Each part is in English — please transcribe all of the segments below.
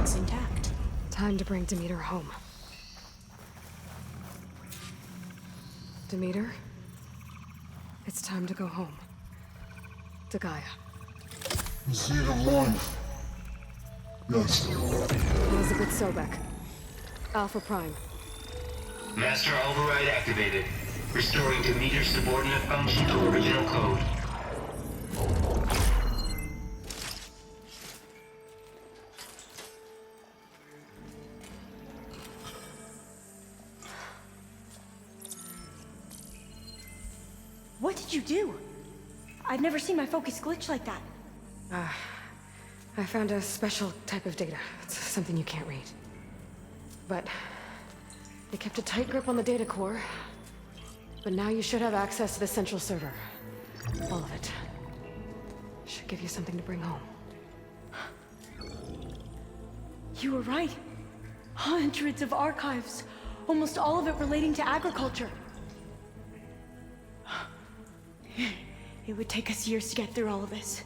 looks intact. Time to bring Demeter home. Demeter? It's time to go home. To Gaia. The seed of life. Yes. Elizabeth Sobek. Alpha Prime. Master override activated. Restoring Demeter's subordinate function to original code. What did you do? I've never seen my focus glitch like that. I found a special type of data. It's something you can't read. But they kept a tight grip on the data core. But now you should have access to the central server. All of it. Should give you something to bring home. You were right. Hundreds of archives. Almost all of it relating to agriculture. It would take us years to get through all of this.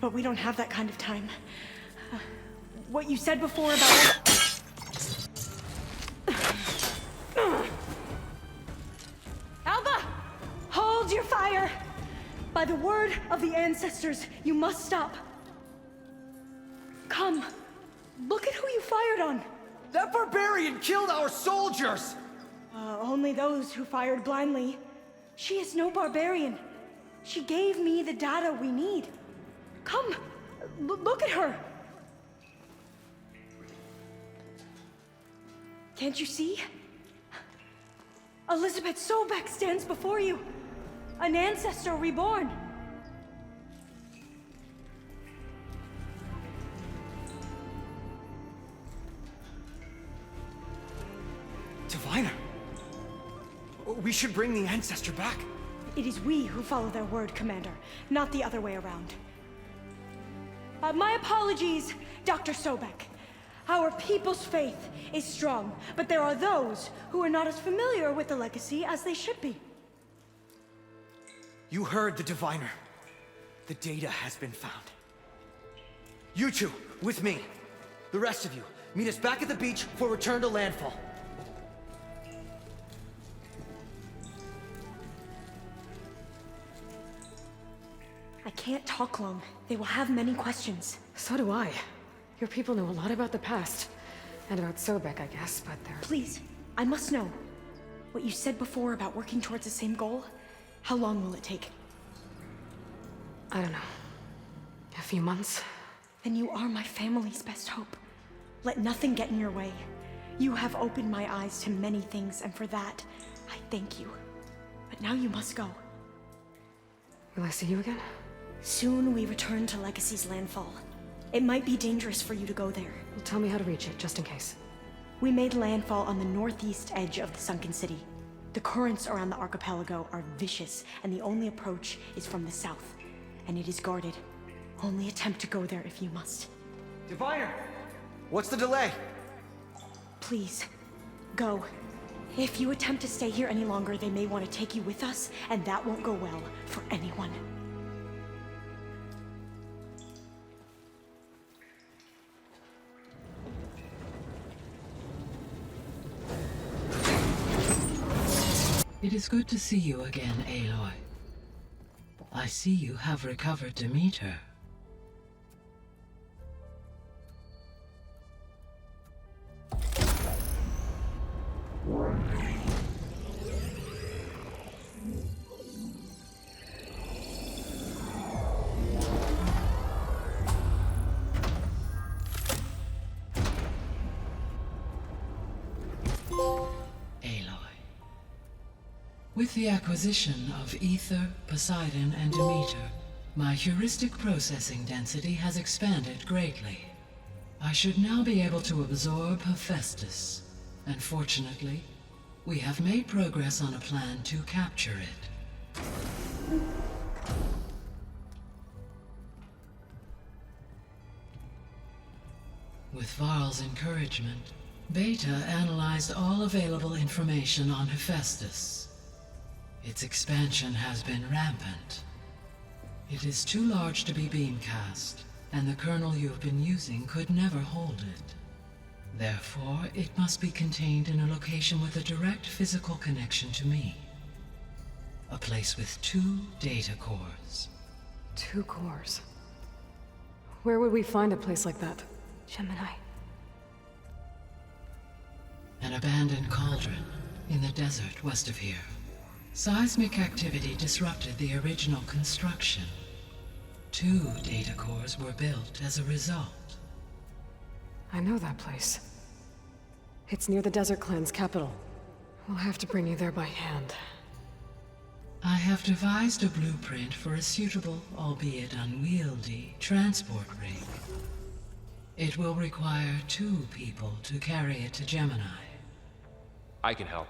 But we don't have that kind of time. What you said before about... Alva! Hold your fire! By the word of the ancestors, you must stop. Come. Look at who you fired on. That barbarian killed our soldiers! Only those who fired blindly. She is no barbarian. She gave me the data we need. Come, look at her. Can't you see? Elizabeth Sobek stands before you. An ancestor reborn. Diviner! We should bring the ancestor back. It is we who follow their word, Commander, not the other way around. My apologies, Dr. Sobek. Our people's faith is strong, but there are those who are not as familiar with the legacy as they should be. You heard the diviner. The data has been found. You two, with me. The rest of you, meet us back at the beach for return to landfall. I can't talk long. They will have many questions. So do I. Your people know a lot about the past. And about Sobek, I guess, but they're... Please, I must know. What you said before about working towards the same goal, how long will it take? I don't know. A few months? Then you are my family's best hope. Let nothing get in your way. You have opened my eyes to many things, and for that, I thank you. But now you must go. Will I see you again? Soon we return to Legacy's landfall. It might be dangerous for you to go there. Well, tell me how to reach it, just in case. We made landfall on the northeast edge of the sunken city. The currents around the archipelago are vicious, and the only approach is from the south. And it is guarded. Only attempt to go there if you must. Diviner! What's the delay? Please, go. If you attempt to stay here any longer, they may want to take you with us, and that won't go well for anyone. It is good to see you again, Aloy. I see you have recovered Demeter. With the acquisition of Ether, Poseidon, and Demeter, my heuristic processing density has expanded greatly. I should now be able to absorb Hephaestus, and fortunately, we have made progress on a plan to capture it. With Varl's encouragement, Beta analyzed all available information on Hephaestus. Its expansion has been rampant. It is too large to be beamcast, and the kernel you've been using could never hold it. Therefore, it must be contained in a location with a direct physical connection to me. A place with 2 data cores. 2 cores. Where would we find a place like that? Gemini. An abandoned cauldron in the desert west of here. Seismic activity disrupted the original construction. 2 data cores were built as a result. I know that place. It's near the Desert Clan's capital. We'll have to bring you there by hand. I have devised a blueprint for a suitable, albeit unwieldy, transport rig. It will require 2 people to carry it to Gemini. I can help.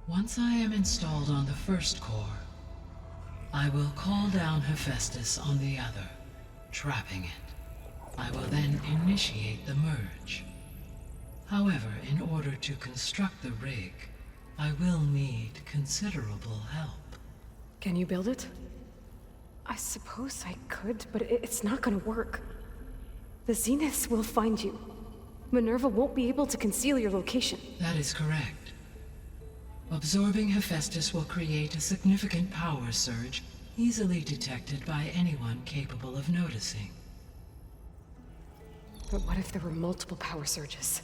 Once I am installed on the first core, I will call down Hephaestus on the other, trapping it. I will then initiate the merge. However, in order to construct the rig, I will need considerable help. Can you build it? I suppose I could, but it's not gonna work. The Zeniths will find you. Minerva won't be able to conceal your location. That is correct. Absorbing Hephaestus will create a significant power surge, easily detected by anyone capable of noticing. But what if there were multiple power surges?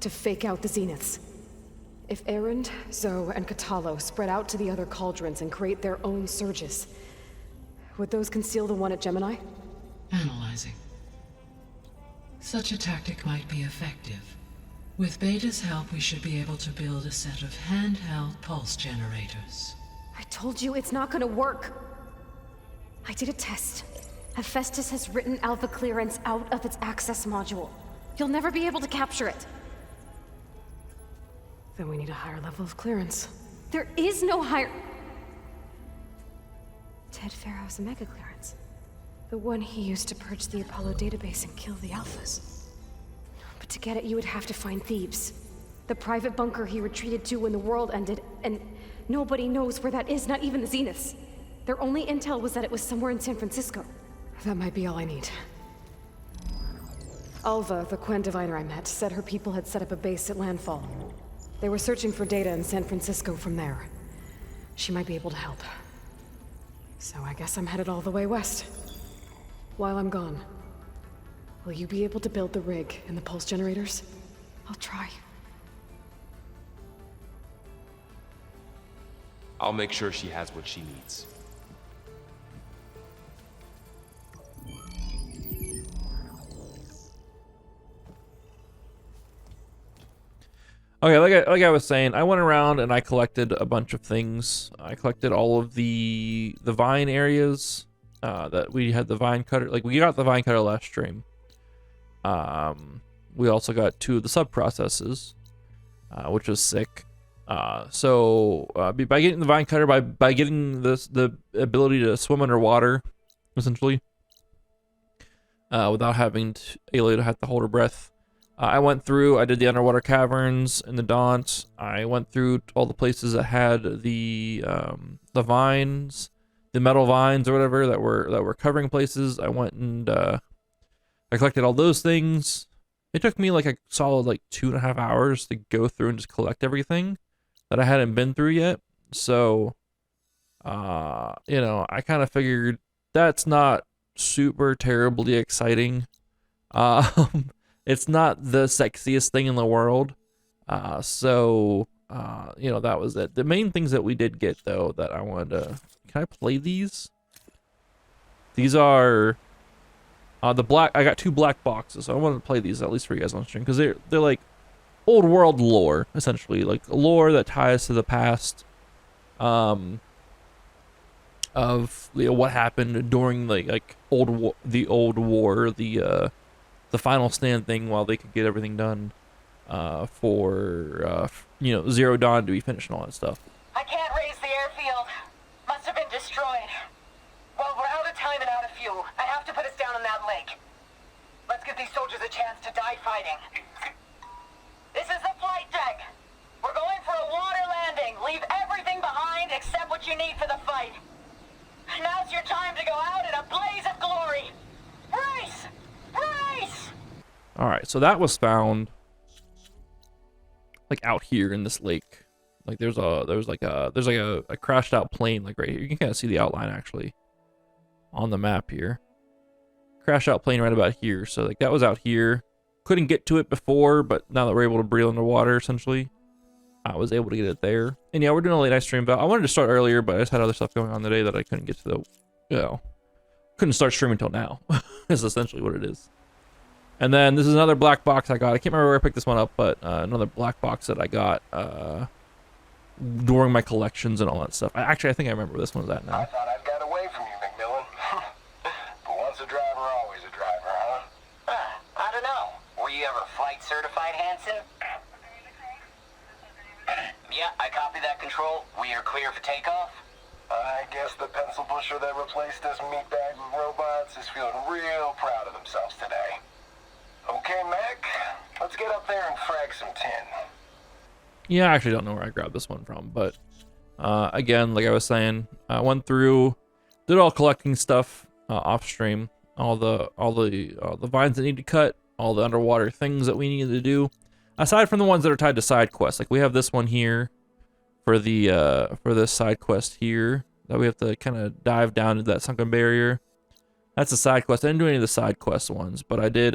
To fake out the Zeniths? If Erend, Zoe, and Katalo spread out to the other cauldrons and create their own surges, would those conceal the one at Gemini? Analyzing. Such a tactic might be effective. With Beta's help, we should be able to build a set of handheld pulse generators. I told you it's not gonna work. I did a test. Hephaestus has written Alpha clearance out of its access module. You'll never be able to capture it. Then we need a higher level of clearance. There is no higher... Ted Pharaoh's mega clearance. The one he used to purge the Apollo database and kill the Alphas. But to get it, you would have to find Thebes. The private bunker he retreated to when the world ended, and nobody knows where that is, not even the Zeniths. Their only intel was that it was somewhere in San Francisco. That might be all I need. Alva, the Quen diviner I met, said her people had set up a base at landfall. They were searching for data in San Francisco from there. She might be able to help. So I guess I'm headed all the way west. While I'm gone, will you be able to build the rig and the pulse generators? I'll try. I'll make sure she has what she needs. Okay, like I was saying, I went around and I collected a bunch of things. I collected all of the vine areas that we had the vine cutter. Like, we got the vine cutter last stream. We also got 2 of the sub processes, which was sick. So by getting the vine cutter, by getting the ability to swim underwater, essentially, without having Ayla to have to hold her breath. I went through, I did the underwater caverns in the Daunt. I went through all the places that had the vines, the metal vines or whatever that were covering places. I went and I collected all those things. It took me like a solid 2.5 hours to go through and just collect everything that I hadn't been through yet. So, I kind of figured that's not super terribly exciting. It's not the sexiest thing in the world. So, that was it. The main things that we did get, though, that I wanted to... Can I play these? These are... the black... I got 2 black boxes, so I wanted to play these at least for you guys on stream. Because they're like old world lore, essentially. Like, lore that ties to the past. Of what happened during the old war, the final stand thing, while they could get everything done for Zero Dawn to be finished and all that stuff. I can't raise the airfield. Must have been destroyed. Well, we're out of time and out of fuel. I have to put us down on that lake. Let's give these soldiers a chance to die fighting. This is the flight deck. We're going for a water landing. Leave everything behind except what you need for the fight. Now's your time to go out in a blaze of glory! Brace! Brace! Alright, so that was found like out here in this lake. Like there's like a crashed out plane like right here. You can kind of see the outline actually on the map here. Crashed out plane right about here. So like that was out here. Couldn't get to it before, but now that we're able to breathe underwater essentially, I was able to get it there. And yeah, we're doing a late night stream, but I wanted to start earlier, but I just had other stuff going on today that I couldn't get to the, couldn't start streaming until now. Is essentially what it is. And then this is another black box I got. I can't remember where I picked this one up, but another black box that I got during my collections and all that stuff. I think I remember where this one's at now. I thought I'd got away from you, McMillan. But once a driver, always a driver, huh? I don't know. Were you ever flight certified, Hanson? Yeah, I copy that, Control. We are clear for takeoff. I guess the pencil pusher that replaced us meatbag with robots is feeling real proud of themselves today. Okay, Mac, let's get up there and frag some tin. Yeah, I actually don't know where I grabbed this one from, but again, like I was saying, I went through, did all collecting stuff off stream, all the vines that need to cut, all the underwater things that we needed to do, aside from the ones that are tied to side quests. Like we have this one here for the for this side quest here that we have to kind of dive down into that sunken barrier. That's a side quest. I didn't do any of the side quest ones, but I did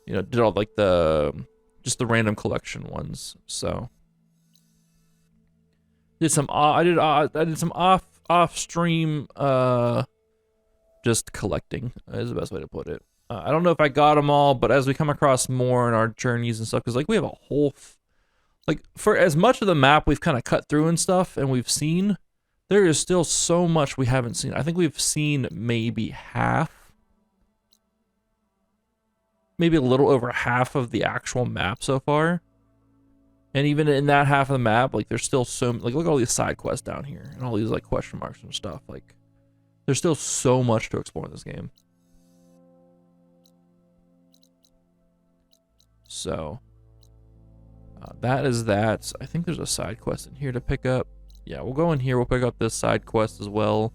did all like just the random collection ones. So did some I did some off stream just collecting is the best way to put it. I don't know if I got them all, but as we come across more in our journeys and stuff, because like we have a whole like for as much of the map we've kind of cut through and stuff and we've seen, there is still so much we haven't seen. I think we've seen maybe half, maybe a little over half of the actual map so far. And even in that half of the map, like there's still so, like look at all these side quests down here and all these like question marks and stuff. Like there's still so much to explore in this game. So that is that. I think there's a side quest in here to pick up. Yeah, we'll go in here. We'll pick up this side quest as well.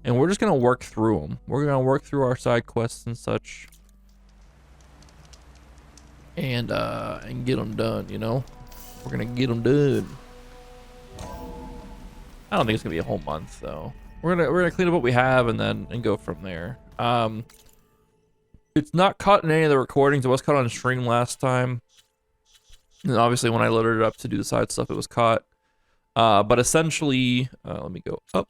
And we're just going to work through them. We're going to work through our side quests and such. And get them done, you know? We're going to get them done. I don't think it's going to be a whole month, though. We're gonna clean up what we have and go from there. It's not caught in any of the recordings. It was caught on stream last time. And obviously when I loaded it up to do the side stuff, it was caught. But essentially, let me go up.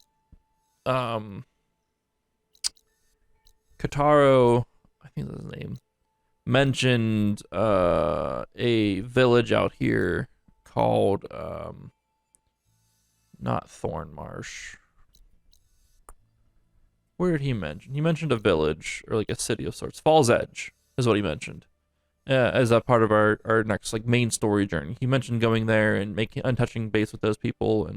Kataro, I think that's his name, mentioned a village out here called not Thornmarsh. Where did he mention? He mentioned a village or like a city of sorts. Falls Edge is what he mentioned. As a part of our next like main story journey. He mentioned going there and touching base with those people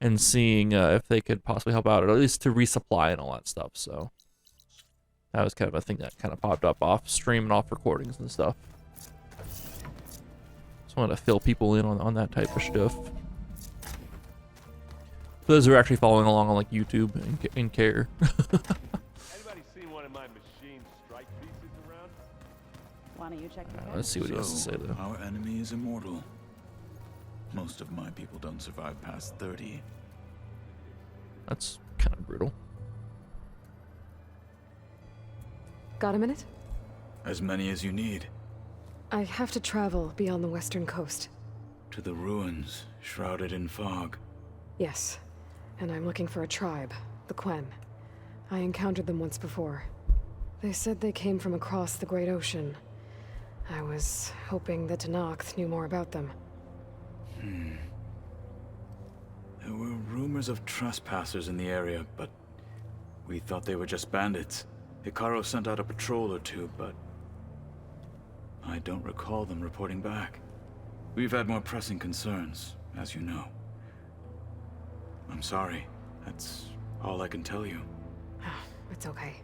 and seeing if they could possibly help out, or at least to resupply and all that stuff. So that was kind of a thing that kind of popped up off stream and off recordings and stuff. Just wanted to fill people in on that type of stuff. For those who are actually following along on like YouTube and care. Anybody seen one of my machine strike pieces around? Why don't you check the Let's see what he has to say though. Our enemy is immortal. Most of my people don't survive past 30. That's kind of brutal. Got a minute? As many as you need. I have to travel beyond the western coast. To the ruins, shrouded in fog. Yes, and I'm looking for a tribe, the Quen. I encountered them once before. They said they came from across the Great Ocean. I was hoping that Tenakth knew more about them. There were rumors of trespassers in the area, but we thought they were just bandits. Hikaru sent out a patrol or two, but I don't recall them reporting back. We've had more pressing concerns, as you know. I'm sorry. That's all I can tell you. It's okay.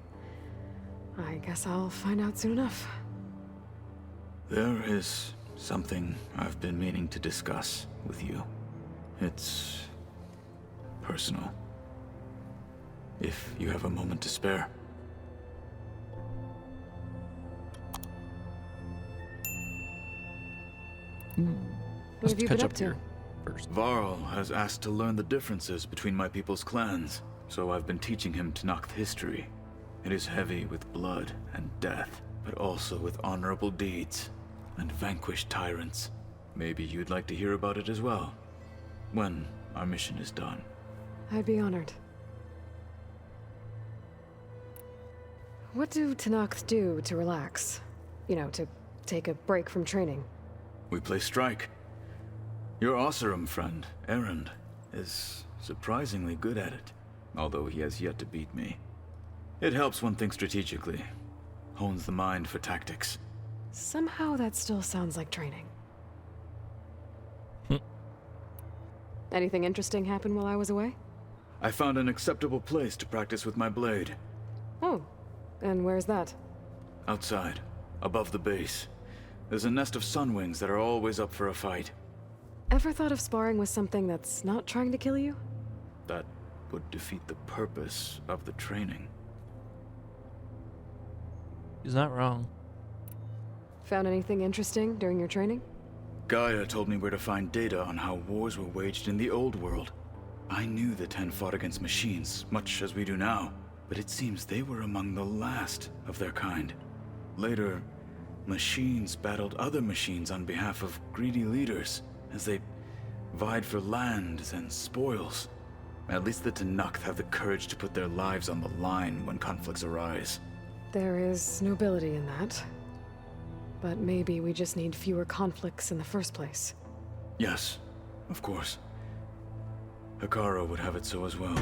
I guess I'll find out soon enough. There is something I've been meaning to discuss with you. It's personal. if you have a moment to spare. What have you been catch up to? here first. Varl has asked to learn the differences between my people's clans, so I've been teaching him Tenakth history. It is heavy with blood and death, but also with honorable deeds and vanquished tyrants. Maybe you'd like to hear about it as well, when our mission is done. I'd be honored. What do Tenakth do to relax? You know, to take a break from training? We play strike. Your Oseram friend, Erend, is surprisingly good at it, although he has yet to beat me. It helps one think strategically, hones the mind for tactics. Somehow that still sounds like training. Anything interesting happen while I was away? I found an acceptable place to practice with my blade. Oh, and where's that? Outside, above the base. There's a nest of sunwings that are always up for a fight. Ever thought of sparring with something that's not trying to kill you? That would defeat the purpose of the training. He's not wrong. Found anything interesting during your training? Gaia told me where to find data on how wars were waged in the old world. I knew the Ten fought against machines, much as we do now, but it seems they were among the last of their kind. Later, machines battled other machines on behalf of greedy leaders, as they vied for lands and spoils. At least the Tenakth have the courage to put their lives on the line when conflicts arise. There is nobility in that. But maybe we just need fewer conflicts in the first place. Yes, of course. Hekarro would have it so as well.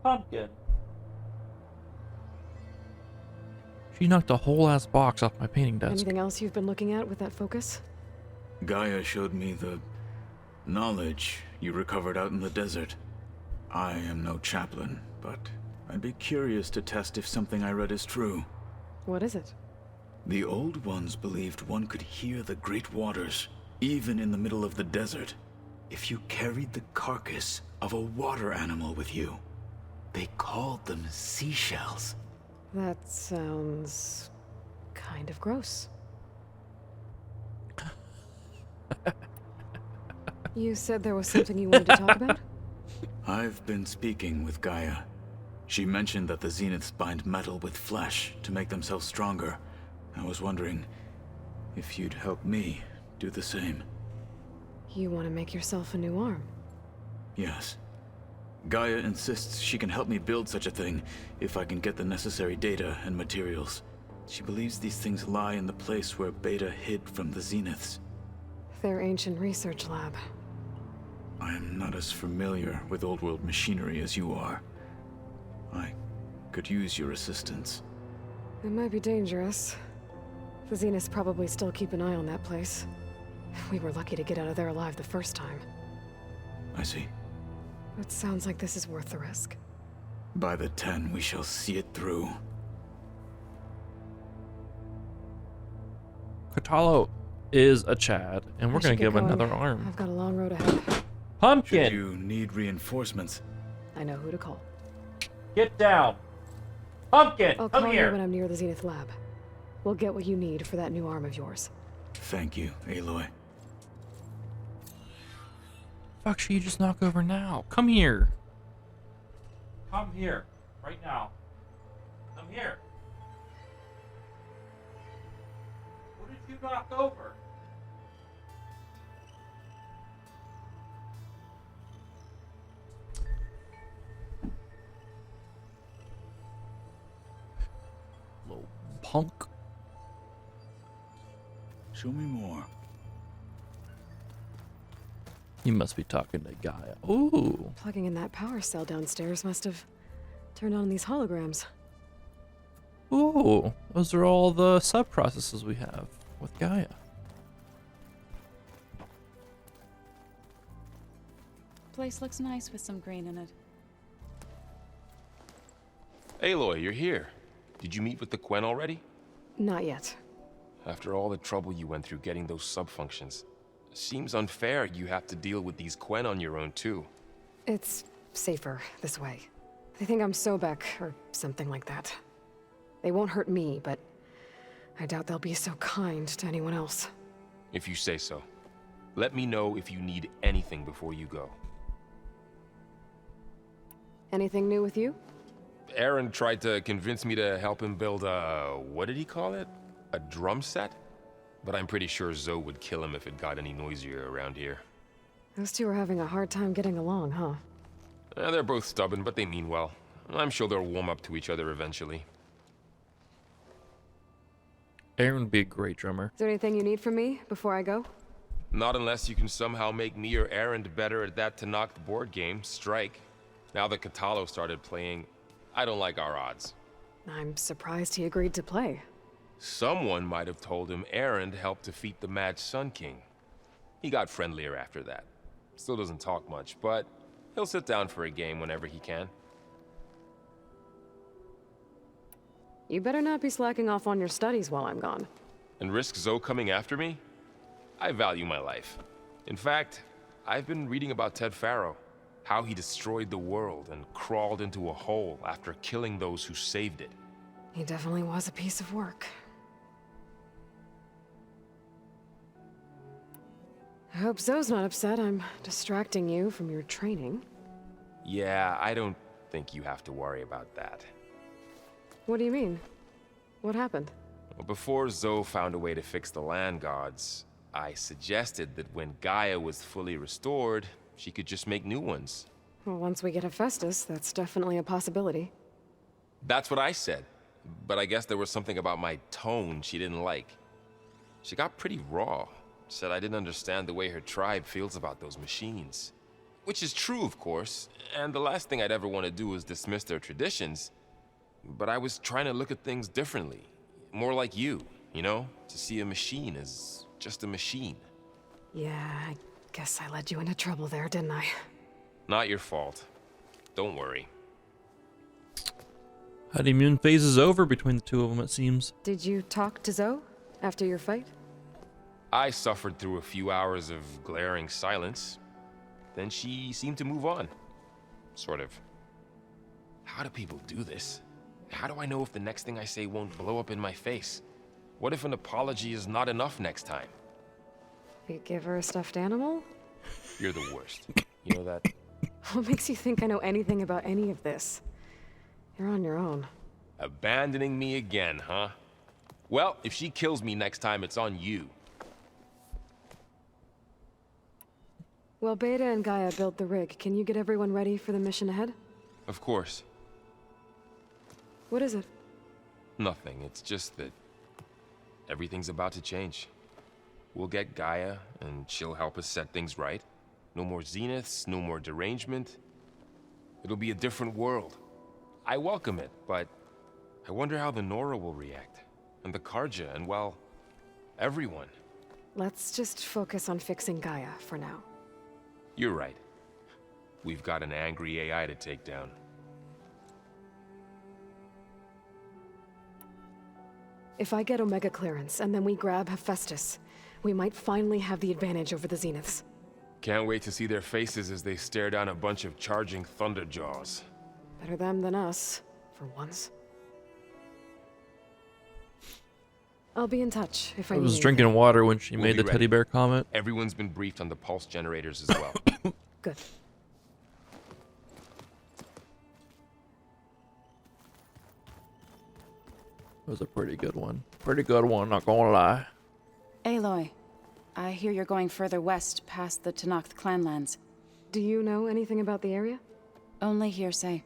Pumpkin. She knocked a whole ass box off my painting desk. Anything else you've been looking at with that focus? Gaia showed me the knowledge you recovered out in the desert. I am no chaplain, but I'd be curious to test if something I read is true. What is it? The Old Ones believed one could hear the great waters, even in the middle of the desert, if you carried the carcass of a water animal with you. They called them seashells. That sounds kind of gross. You said there was something you wanted to talk about? I've been speaking with Gaia. She mentioned that the Zeniths bind metal with flesh to make themselves stronger. I was wondering if you'd help me do the same. You want to make yourself a new arm? Yes. Gaia insists she can help me build such a thing if I can get the necessary data and materials. She believes these things lie in the place where Beta hid from the Zeniths. Their ancient research lab. I am not as familiar with old world machinery as you are. I could use your assistance. It might be dangerous. The Zeniths probably still keep an eye on that place. We were lucky to get out of there alive the first time. I see. It sounds like this is worth the risk. By the 10, we shall see it through. Kotallo is a Chad, and we're I gonna should get give going. another arm. I've got a long road ahead. Pumpkin! Should you need reinforcements? I know who to call. Get down! Pumpkin! I'll Come call you here! when I'm near the Zenith lab. We'll get what you need for that new arm of yours. Thank you, Aloy. Fuck, should you just knock over now? Come here. Come here. Right now. Come here. What did you knock over? Little punk. Show me more. You must be talking to Gaia. Ooh. Plugging in that power cell downstairs must have turned on these holograms. Ooh. Those are all the sub-processes we have with Gaia. Place looks nice with some green in it. Aloy, you're here. Did you meet with the Quen already? Not yet. After all the trouble you went through getting those sub-functions, Seems unfair you have to deal with these Quen on your own, too. It's safer this way. They think I'm Sobek, or something like that. They won't hurt me, but I doubt they'll be so kind to anyone else. If you say so. Let me know if you need anything before you go. Anything new with you? Aaron tried to convince me to help him build a... what did he call it? A drum set? But I'm pretty sure Zoe would kill him if it got any noisier around here. Those two are having a hard time getting along, huh? They're both stubborn, but they mean well. I'm sure they'll warm up to each other eventually. Aaron would be a great drummer. Is there anything you need from me before I go? Not unless you can somehow make me or Aaron better at that Tanakh board game, Strike. Now that Katalo started playing, I don't like our odds. I'm surprised he agreed to play. Someone might have told him Aaron helped defeat the Mad Sun King. He got friendlier after that. Still doesn't talk much, but he'll sit down for a game whenever he can. You better not be slacking off on your studies while I'm gone. And risk Zoe coming after me? I value my life. In fact, I've been reading about Ted Faro, how he destroyed the world and crawled into a hole after killing those who saved it. He definitely was a piece of work. I hope Zoe's not upset I'm distracting you from your training. Yeah, I don't think you have to worry about that. What do you mean? What happened? Well, before Zoe found a way to fix the land gods, I suggested that when Gaia was fully restored, she could just make new ones. Well, once we get Hephaestus, that's definitely a possibility. That's what I said. But I guess there was something about my tone she didn't like. She got pretty raw. Said I didn't understand the way her tribe feels about those machines. Which is true, of course, and the last thing I'd ever want to do is dismiss their traditions. But I was trying to look at things differently. More like you know? To see a machine as just a machine. Yeah, I guess I led you into trouble there, didn't I? Not your fault. Don't worry. Honeymoon phase is over between the two of them, it seems. Did you talk to Zoe after your fight? I suffered through a few hours of glaring silence. Then she seemed to move on. Sort of. How do people do this? How do I know if the next thing I say won't blow up in my face? What if an apology is not enough next time? You give her a stuffed animal? You're the worst. You know that? What makes you think I know anything about any of this? You're on your own. Abandoning me again, huh? Well, if she kills me next time, it's on you. Well, Beta and Gaia built the rig. Can you get everyone ready for the mission ahead? Of course. What is it? Nothing. It's just that everything's about to change. We'll get Gaia, and she'll help us set things right. No more zeniths, no more derangement. It'll be a different world. I welcome it, but I wonder how the Nora will react. And the Karja, and well, everyone. Let's just focus on fixing Gaia for now. You're right. We've got an angry AI to take down. If I get Omega clearance, and then we grab Hephaestus, we might finally have the advantage over the Zeniths. Can't wait to see their faces as they stare down a bunch of charging Thunderjaws. Better them than us, for once. I'll be in touch if I I was need drinking anything. water when she We'll made be the teddy ready. bear comment. Everyone's been briefed on the pulse generators as well. Good. It was a pretty good one. Pretty good one, not gonna lie. Aloy, I hear you're going further west past the Tanakh clanlands. Do you know anything about the area? Only hearsay.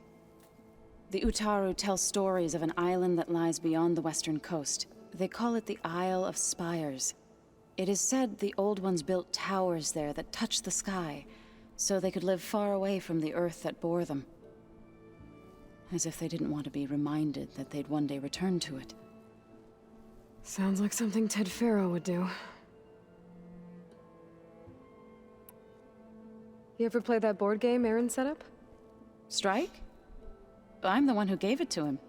The Utaru tell stories of an island that lies beyond the western coast. They call it the Isle of Spires. It is said the Old Ones built towers there that touch the sky, so they could live far away from the earth that bore them. As if they didn't want to be reminded that they'd one day return to it. Sounds like something Ted Faro would do. You ever play that board game Aaron set up? Strike? I'm the one who gave it to him.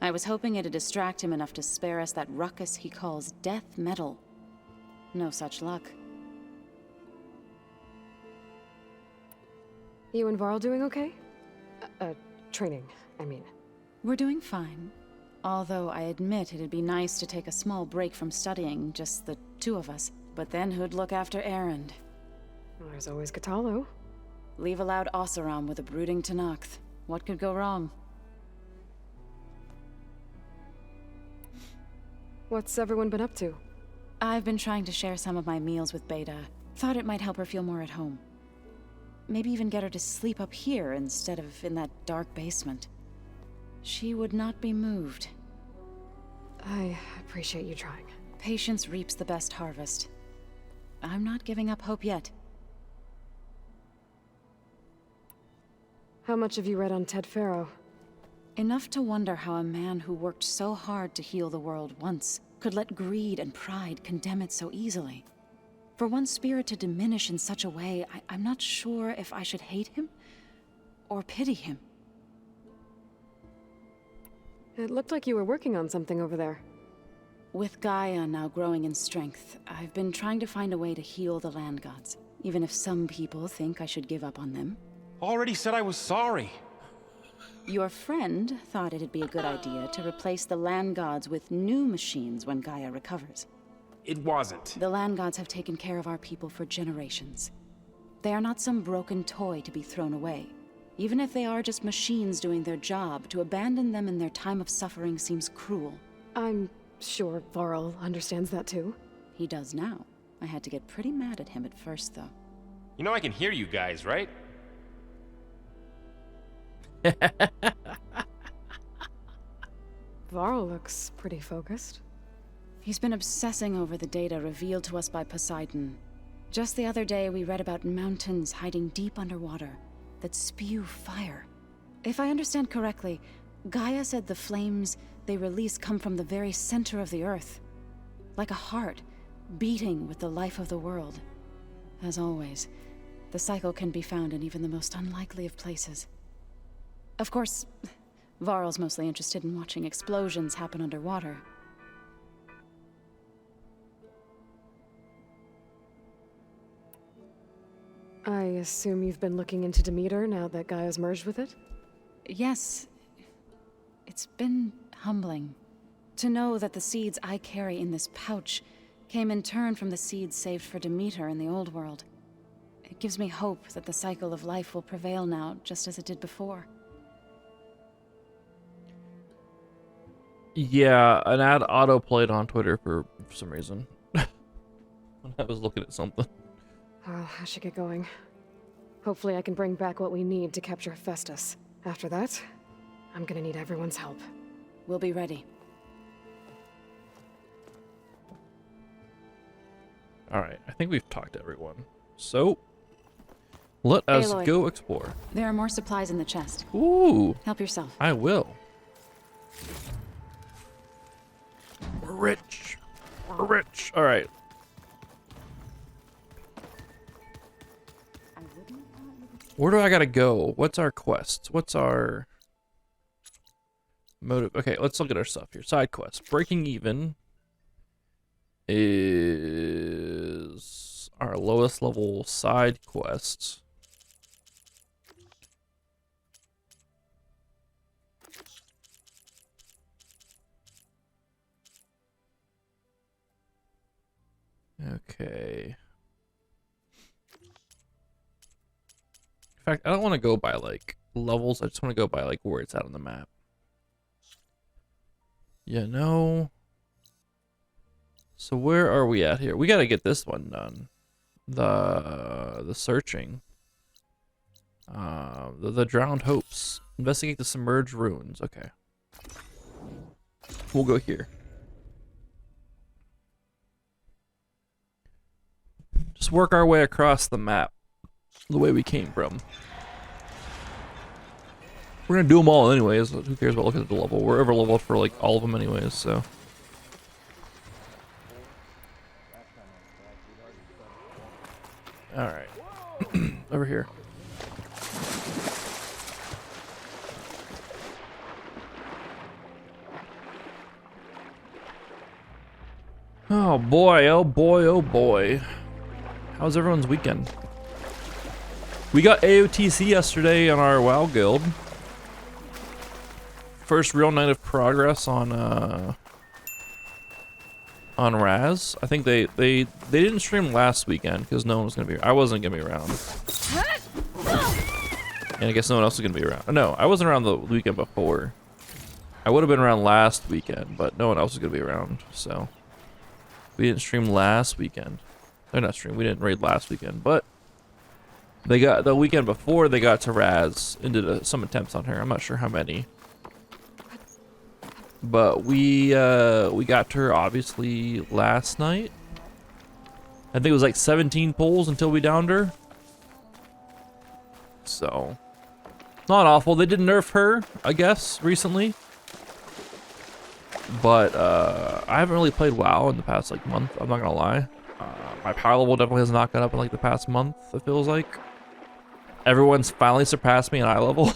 I was hoping it'd distract him enough to spare us that ruckus he calls death metal. No such luck. You and Varl doing okay? Training, I mean. We're doing fine. Although I admit it'd be nice to take a small break from studying, just the two of us. But then who'd look after Erend? Well, there's always Katalo. Leave a loud Oseram with a brooding Tenakth. What could go wrong? What's everyone been up to? I've been trying to share some of my meals with Beta. Thought it might help her feel more at home. Maybe even get her to sleep up here instead of in that dark basement. She would not be moved. I appreciate you trying. Patience reaps the best harvest. I'm not giving up hope yet. How much have you read on Ted Faro? Enough to wonder how a man who worked so hard to heal the world once could let greed and pride condemn it so easily. For one spirit to diminish in such a way, I'm not sure if I should hate him or pity him. It looked like you were working on something over there. With Gaia now growing in strength, I've been trying to find a way to heal the land gods, even if some people think I should give up on them. Already said I was sorry. Your friend thought it'd be a good idea to replace the land gods with new machines when Gaia recovers. It wasn't. The land gods have taken care of our people for generations. They are not some broken toy to be thrown away. Even if they are just machines doing their job, to abandon them in their time of suffering seems cruel. I'm sure Varl understands that too. He does now. I had to get pretty mad at him at first, though. You know I can hear you guys, right? Varl looks pretty focused. He's been obsessing over the data revealed to us by Poseidon. Just the other day, we read about mountains hiding deep underwater that spew fire. If I understand correctly, Gaia said the flames they release come from the very center of the earth. Like a heart, beating with the life of the world. As always, the cycle can be found in even the most unlikely of places. Of course, Varl's mostly interested in watching explosions happen underwater. I assume you've been looking into Demeter now that Gaia's merged with it? Yes. It's been humbling. To know that the seeds I carry in this pouch came in turn from the seeds saved for Demeter in the old world. It gives me hope that the cycle of life will prevail now, just as it did before. Yeah, an ad auto-played on Twitter for some reason. When I was looking at something. Oh, I should get going. Hopefully I can bring back what we need to capture Festus. After that, I'm gonna need everyone's help. We'll be ready. Alright, I think we've talked to everyone. So, let us Aloy, go explore. There are more supplies in the chest. Ooh. Help yourself. I will. We're rich. We're rich. Alright. Where do I gotta go? What's our quest? What's our motive? Okay, let's look at our stuff here. Side quest. Breaking even is our lowest level side quest. Okay. In fact, I don't want to go by like levels. I just want to go by like where it's at on the map. Yeah, no. So where are we at here? We got to get this one done. The searching. The drowned hopes. Investigate the submerged ruins. Okay. We'll go here. Just work our way across the map the way we came from. We're gonna do them all anyways. Who cares about looking at the level? We're over leveled for like all of them anyways, so. Alright. Over here. Oh boy, oh boy, oh boy. How's everyone's weekend? We got AOTC yesterday on our WoW guild. First real night of progress on Raz. I think they didn't stream last weekend because no one was gonna be. I wasn't gonna be around, and I guess no one else was gonna be around. No, I wasn't around the weekend before. I would have been around last weekend, but no one else was gonna be around, so we didn't stream last weekend. They're not stream. We didn't raid last weekend, but they got the weekend before. They got to Raz and did some attempts on her. I'm not sure how many. But we got to her obviously last night. I think it was like 17 pulls until we downed her. So, not awful. They did nerf her, I guess, recently. But I haven't really played WoW in the past like month. I'm not gonna lie. My power level definitely has not gone up in like the past month. It feels like everyone's finally surpassed me in eye level.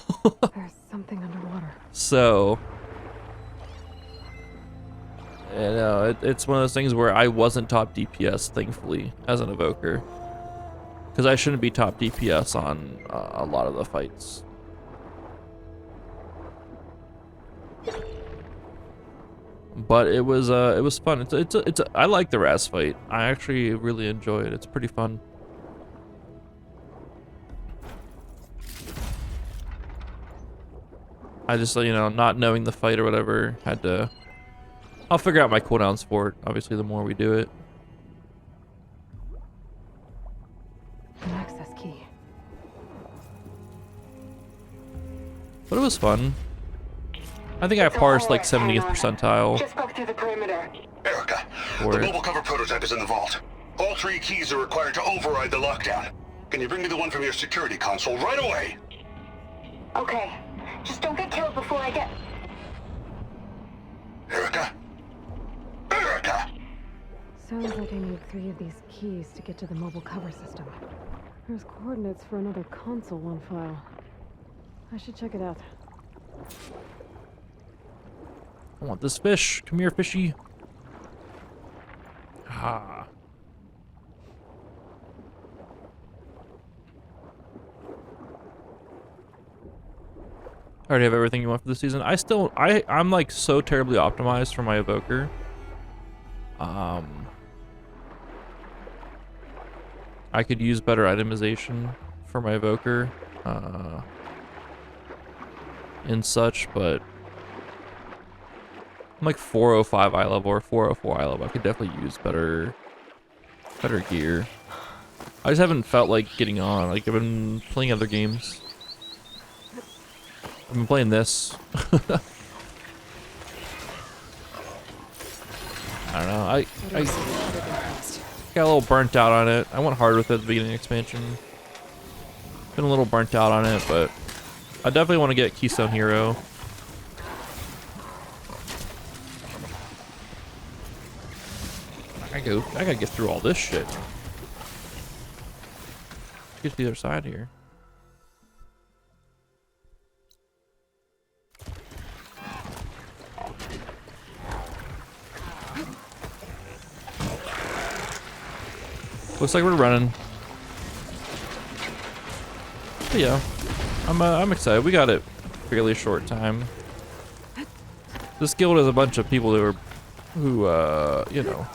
There's something underwater. So. You know, it's one of those things where I wasn't top DPS, thankfully, as an evoker. Because I shouldn't be top DPS on a lot of the fights. But it was fun. I like the Raz fight. I actually really enjoy it. It's pretty fun. I just, you know, not knowing the fight or whatever, had to. I'll figure out my cooldowns for it, obviously, the more we do it. An access key. But it was fun. I think I parsed like 70th percentile. Just broke through the perimeter. Erica, the mobile cover prototype is in the vault. All 3 keys are required to override the lockdown. Can you bring me the one from your security console right away? Okay. Just don't get killed before I get... Erica? Erica! Sounds like I need 3 of these keys to get to the mobile cover system. There's coordinates for another console on file. I should check it out. I want this fish. Come here, fishy. Ah. I already have everything you want for the season. I'm like so terribly optimized for my evoker. I could use better itemization for my evoker, and such, but I'm like 405 eye level or 404 eye level. I could definitely use better gear. I just haven't felt like getting on. Like, I've been playing other games. I've been playing this. I don't know. I got a little burnt out on it. I went hard with it at the beginning of the expansion. Been a little burnt out on it, but I definitely want to get Keystone Hero. I gotta get through all this shit. Get to the other side here. Looks like we're running. But yeah, I'm excited. We got it fairly short time. This guild is a bunch of people who you know,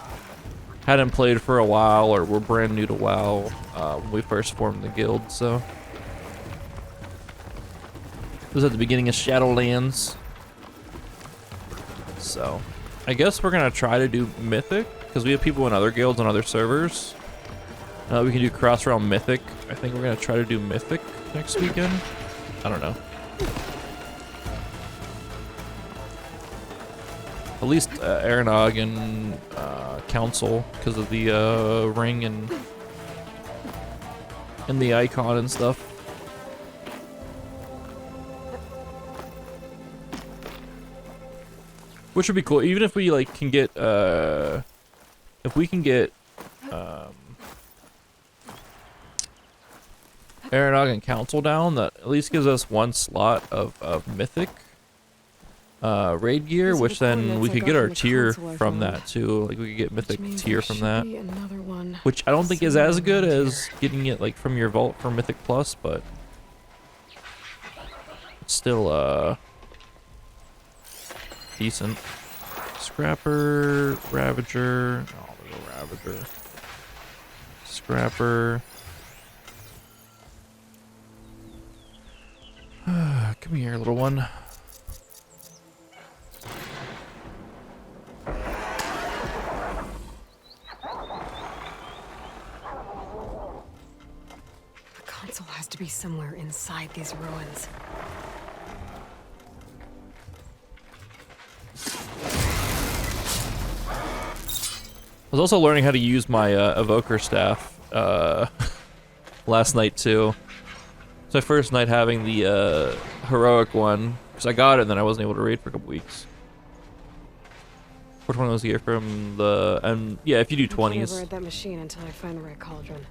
hadn't played for a while or were brand new to WoW when we first formed the guild. So it was at the beginning of Shadowlands. So I guess we're gonna try to do Mythic because we have people in other guilds on other servers. We can do cross-realm Mythic. I think we're gonna try to do Mythic next weekend. I don't know. At least Aranog and Council because of the ring and the icon and stuff. Which would be cool, even if we like can get if we can get Aranog and Council down, that at least gives us one slot of Mythic. raid gear, These are which the then we coordinates I could got get our from the tier console I from found. that too. Like we could get mythic Which means tier there from should that. be another one Which I don't think is somewhere as good around as here. getting it like from your vault for Mythic Plus, but it's still decent. Scrapper, Ravager, oh there's a Ravager. Scrapper. Come here, little one. The console has to be somewhere inside these ruins. I was also learning how to use my evoker staff last night too. It's my first night having the heroic one, because I got it and then I wasn't able to raid for a couple weeks. Which one was here from the yeah, if you do 20s. I can't override that machine until I find the right cauldron.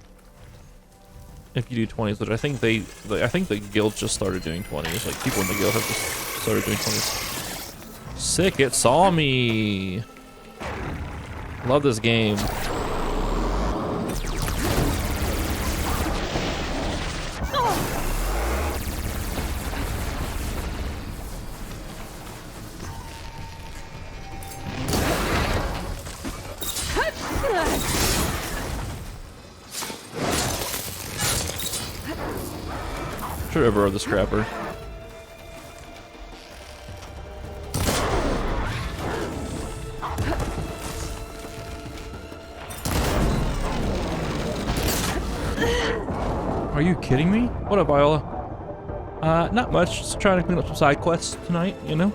If you do 20s, which I think I think the guild just started doing 20s. Like people in the guild have just started doing 20s. Sick, it saw me. Love this game. Should have overrode the scrapper. Are you kidding me? What up, Viola? Not much. Just trying to clean up some side quests tonight, you know?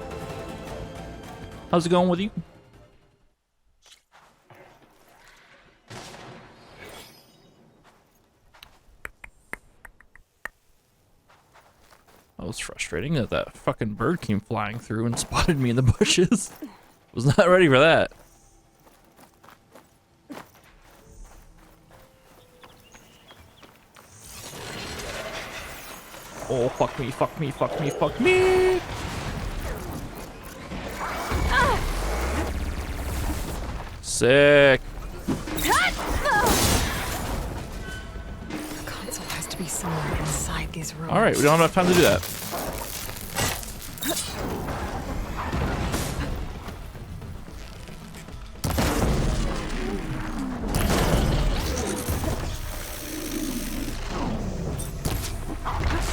How's it going with you? That was frustrating that that fucking bird came flying through and spotted me in the bushes. Was not ready for that. Oh, fuck me, fuck me, fuck me, fuck me! Sick. The console has to be somewhere inside these ruins. Alright, we don't have enough time to do that.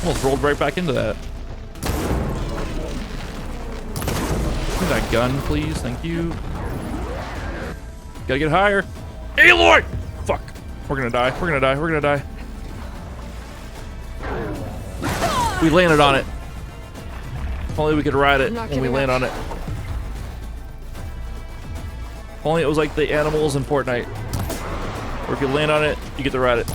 Almost rolled right back into that. Give me that gun, please. Thank you. Gotta get higher. Aloy! Fuck. We're gonna die. We're gonna die. We're gonna die. We landed on it. If only we could ride it when we land on it. If only it was like the animals in Fortnite. Where if you land on it, you get to ride it.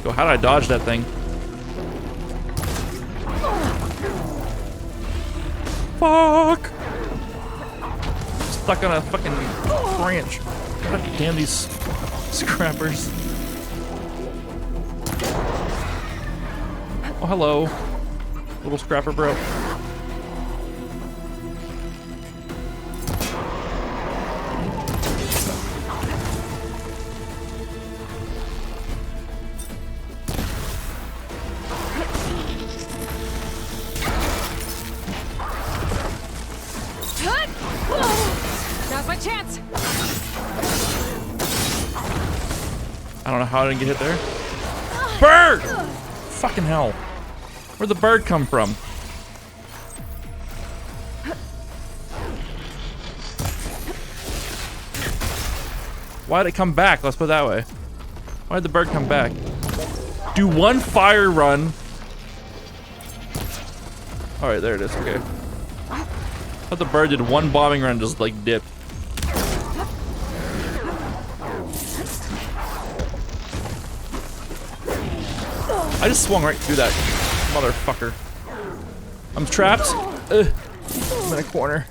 Yo, how did I dodge that thing? Fuck! Stuck on a fucking branch. God damn these scrappers. Oh, hello. Little scrapper bro. Now's my chance. I don't know how I didn't get hit there. Bird! Fucking hell. Where'd the bird come from? Why'd it come back? Let's put it that way. Why'd the bird come back? Do one fire run. Alright, there it is. Okay. I thought the bird did one bombing run, just like dipped. I just swung right through that motherfucker. I'm trapped. I'm in a corner.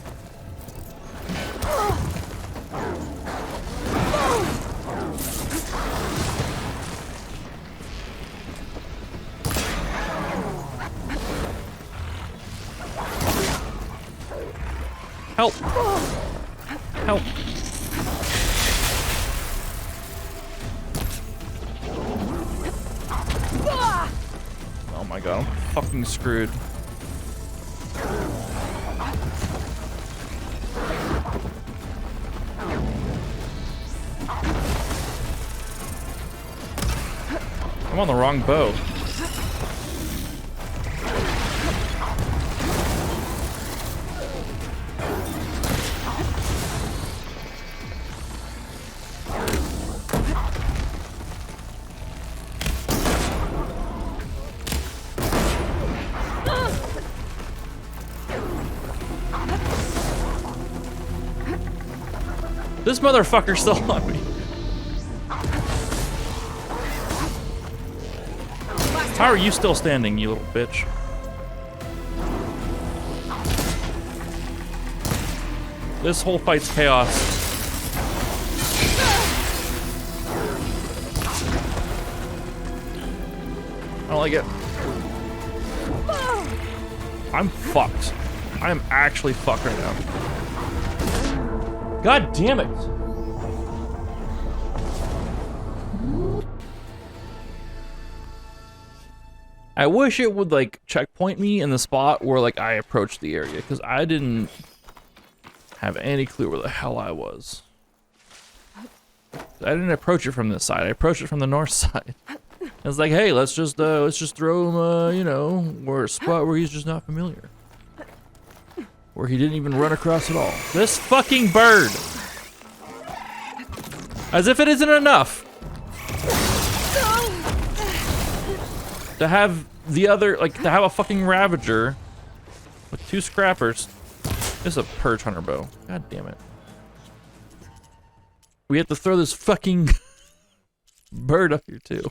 Help! Help! Oh my god, I'm fucking screwed. I'm on the wrong boat. This motherfucker's still on me. How are you still standing, you little bitch? This whole fight's chaos. I don't like it. I'm fucked. I am actually fucked right now. God damn it! I wish it would like checkpoint me in the spot where like I approached the area, because I didn't have any clue where the hell I was. I didn't approach it from this side. I approached it from the north side. It's like, hey, let's just throw him, you know, where a spot where he's just not familiar, where he didn't even run across at all. This fucking bird, as if it isn't enough to have the other, like, to have a fucking Ravager with 2 scrappers. This is a Purge Hunter bow. God damn it. We have to throw this fucking bird up here too.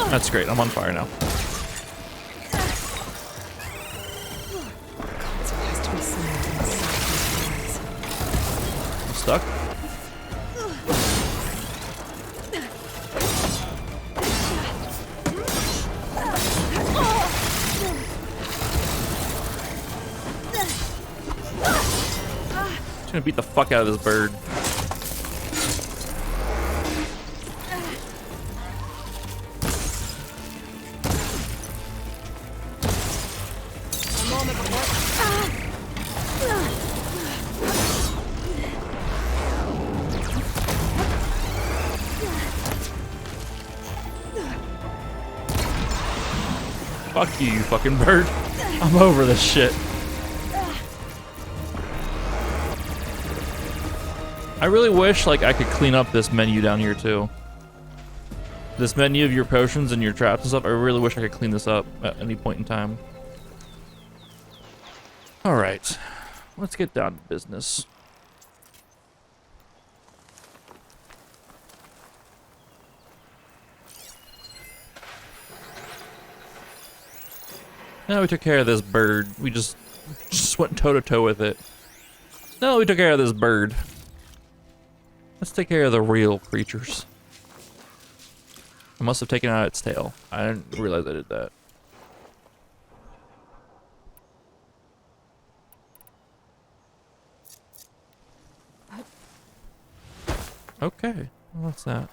That's great. I'm on fire now. I'm stuck. Just gonna beat the fuck out of this bird. Fuck you, you fucking bird. I'm over this shit. I really wish like I could clean up this menu down here too. This menu of your potions and your traps and stuff, I really wish I could clean this up at any point in time. Alright, let's get down to business. Now we took care of this bird. We just went toe-to-toe with it. No, we took care of this bird. Let's take care of the real creatures. I must have taken out its tail. I didn't realize I did that. Okay, what's that?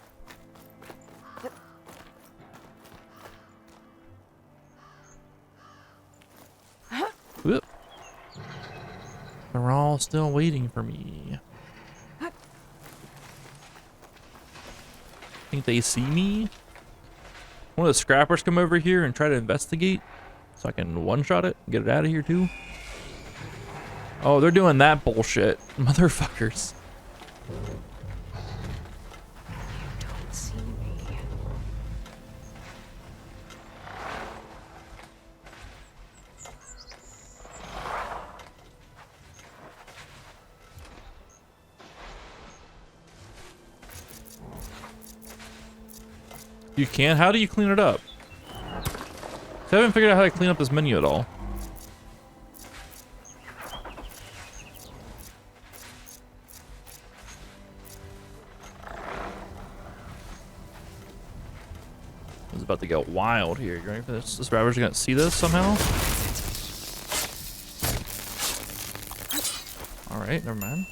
Whoop. They're all still waiting for me. Think they see me? One of the scrappers come over here and try to investigate so I can one-shot it and get it out of here too? Oh, they're doing that bullshit. Motherfuckers. Don't see me. You can? How do you clean it up? I haven't figured out how to clean up this menu at all. Is it about to get wild here. You ready for this? This Ravager's gonna see this somehow? Alright, never mind.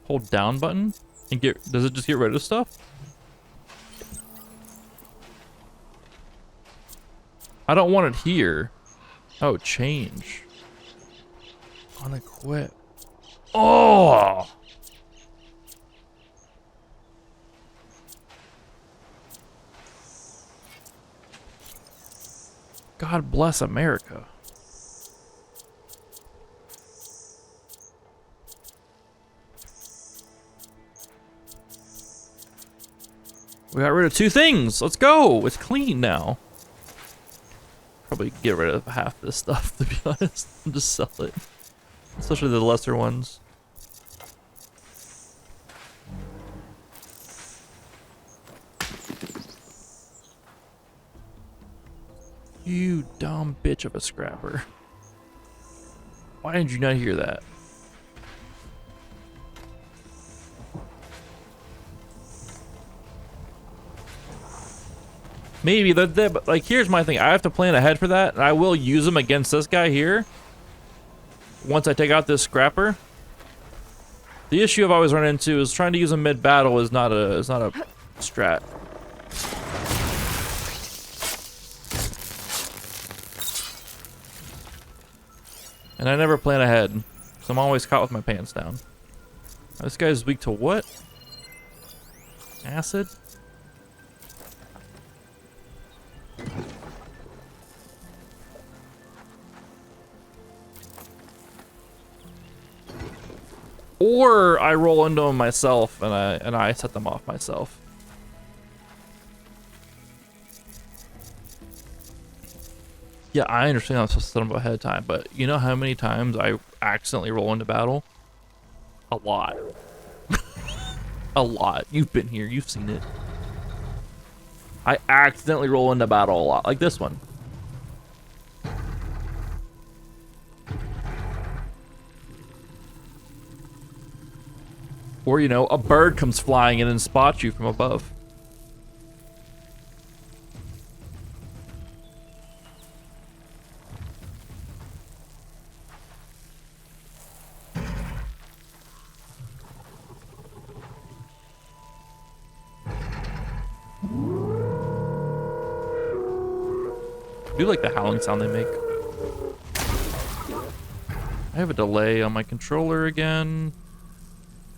Hold down button and does it just get rid of stuff? I don't want it here. Oh, change. Unequip. Oh! God bless America. We got rid of 2 things. Let's go. It's clean now. Probably get rid of half this stuff, to be honest, and just sell it. Especially the lesser ones. You dumb bitch of a scrapper. Why did you not hear that? Maybe like here's my thing. I have to plan ahead for that, and I will use them against this guy here. Once I take out this scrapper. The issue I've always run into is trying to use them mid-battle is not a strat. And I never plan ahead, because I'm always caught with my pants down. Now, this guy's weak to what? Acid? Or I roll into them myself and I set them off myself. Yeah, I understand I'm supposed to set them ahead of time, but you know how many times I accidentally roll into battle? A lot. A lot. You've been here, you've seen it. I accidentally roll into battle a lot, like this one. Or, you know, a bird comes flying in and spots you from above. I do like the howling sound they make. I have a delay on my controller again.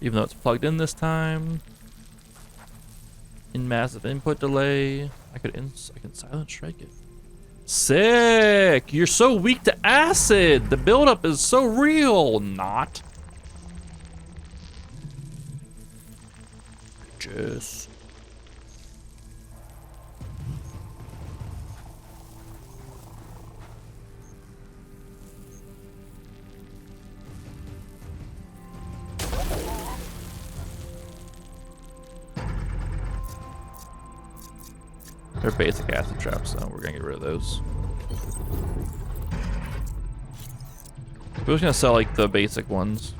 Even though it's plugged in this time. In massive input delay. I can silent strike it. Sick! You're so weak to acid! The buildup is so real! Not. Just. They're basic acid traps, so we're gonna get rid of those. We're just gonna sell like the basic ones.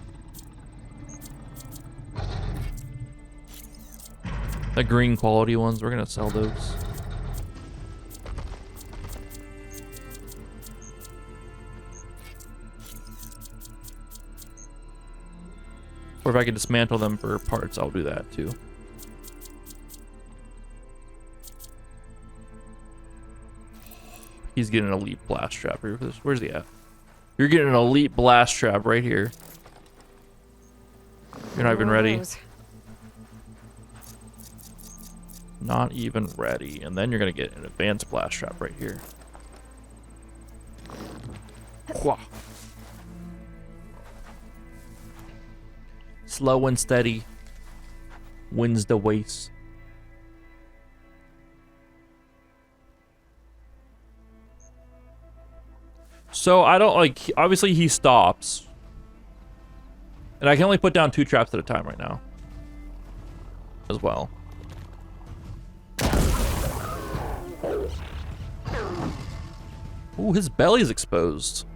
The green quality ones, we're gonna sell those. Or if I can dismantle them for parts, I'll do that too. He's getting an elite blast trap here. Where's he at? You're getting an elite blast trap right here. You're not even ready. Not even ready. And then you're going to get an advanced blast trap right here. Wah. Slow and steady wins the race. So I don't like, obviously he stops. And I can only put down 2 traps at a time right now. As well. Ooh, his belly's exposed.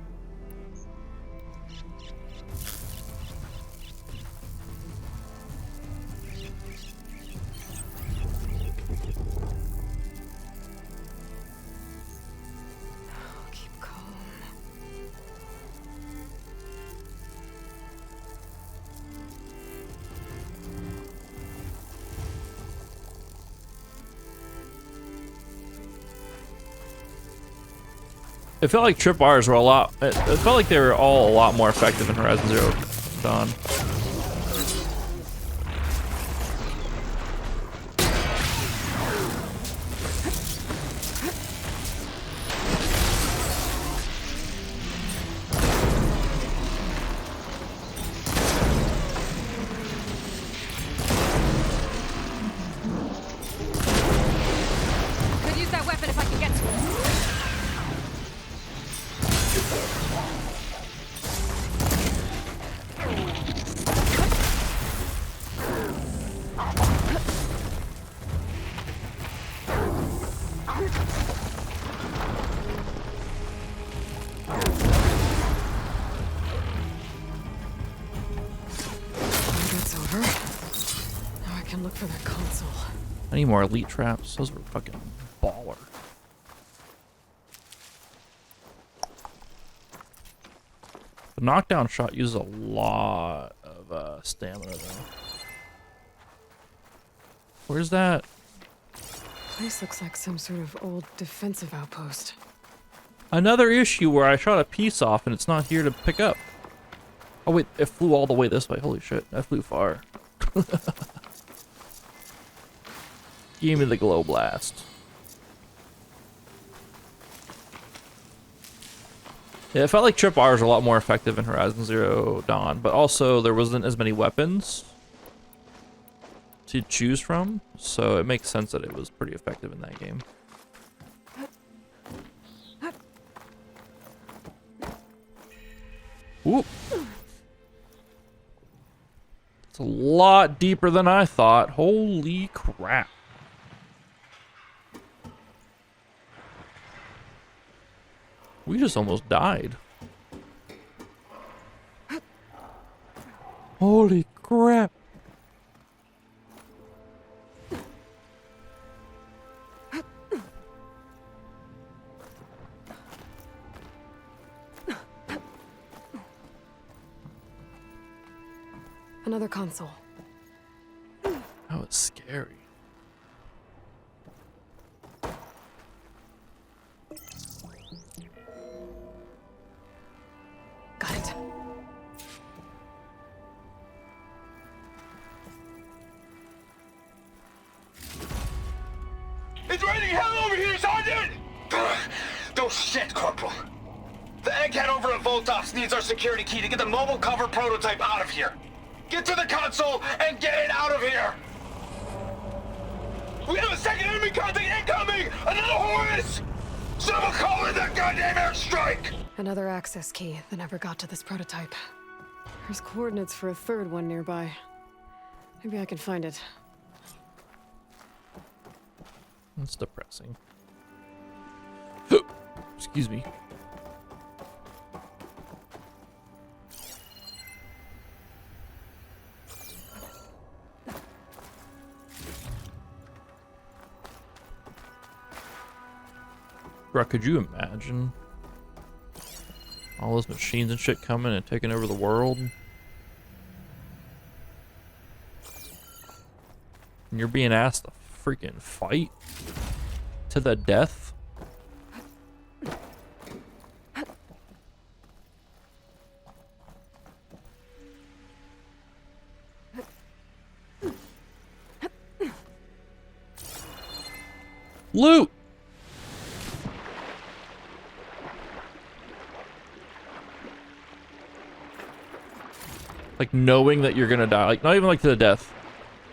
It felt like tripwires were a lot. It felt like they were all a lot more effective in Horizon Zero Dawn. Could use that weapon if I can get to it. That's over. Now I can look for that console. I need more elite traps. Those were fucking baller. The knockdown shot uses a lot of stamina though. Where's that? Place looks like some sort of old defensive outpost. Another issue where I shot a piece off and it's not here to pick up. Oh wait, it flew all the way this way. Holy shit, that flew far. Give me the glow blast. Yeah, it felt like tripwires were a lot more effective in Horizon Zero Dawn, but also there wasn't as many weapons to choose from, so it makes sense that it was pretty effective in that game. Whoop. It's a lot deeper than I thought. Holy crap. We just almost died. Holy crap. Another console. That was scary. Got it. It's raining hell over here, Sergeant! Oh shit, Corporal. The egghead over at Voltox needs our security key to get the mobile cover prototype out of here. Get to the console and get it out of here! We have a second enemy contact incoming! Another Horus! Someone call in that goddamn airstrike! Another access key that never got to this prototype. There's coordinates for a third one nearby. Maybe I can find it. That's depressing. Excuse me. Bro, could you imagine all those machines and shit coming and taking over the world? And you're being asked to freaking fight to the death? Loot! Like knowing that you're gonna die. Like not even like to the death.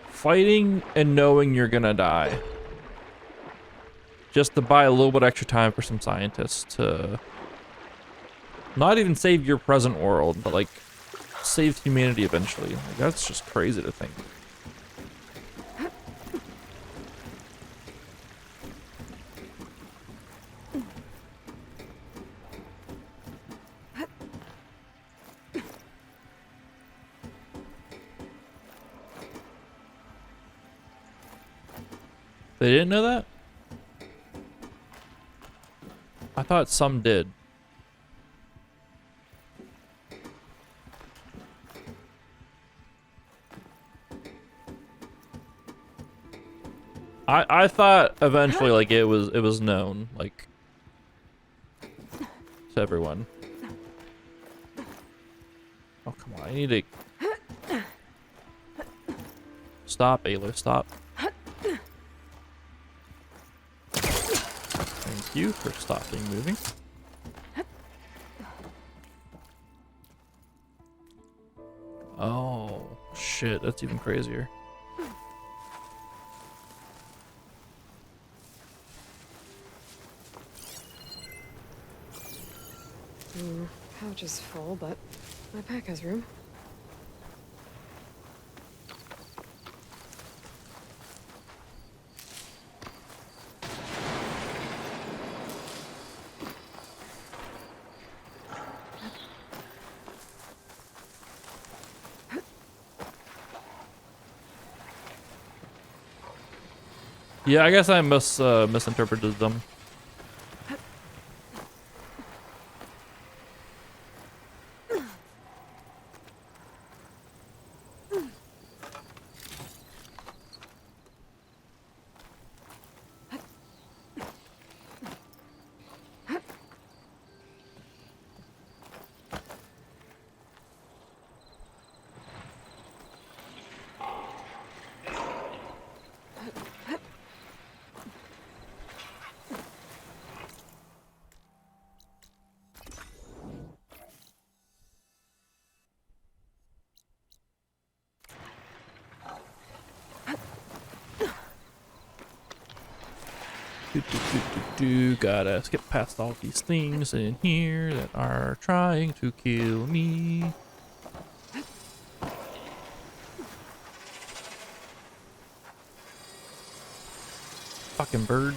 Fighting and knowing you're gonna die. Just to buy a little bit extra time for some scientists to not even save your present world, but like save humanity eventually. Like, that's just crazy to think. They didn't know that? I thought some did. I thought eventually like it was known, like to everyone. Oh, come on. I need to... Stop, Ayla. Stop. Thank you for stopping moving. Oh, shit. That's even crazier. Pouch is full, but my pack has room. Yeah, I guess I misinterpreted them. Gotta skip past all these things in here that are trying to kill me. Fucking bird.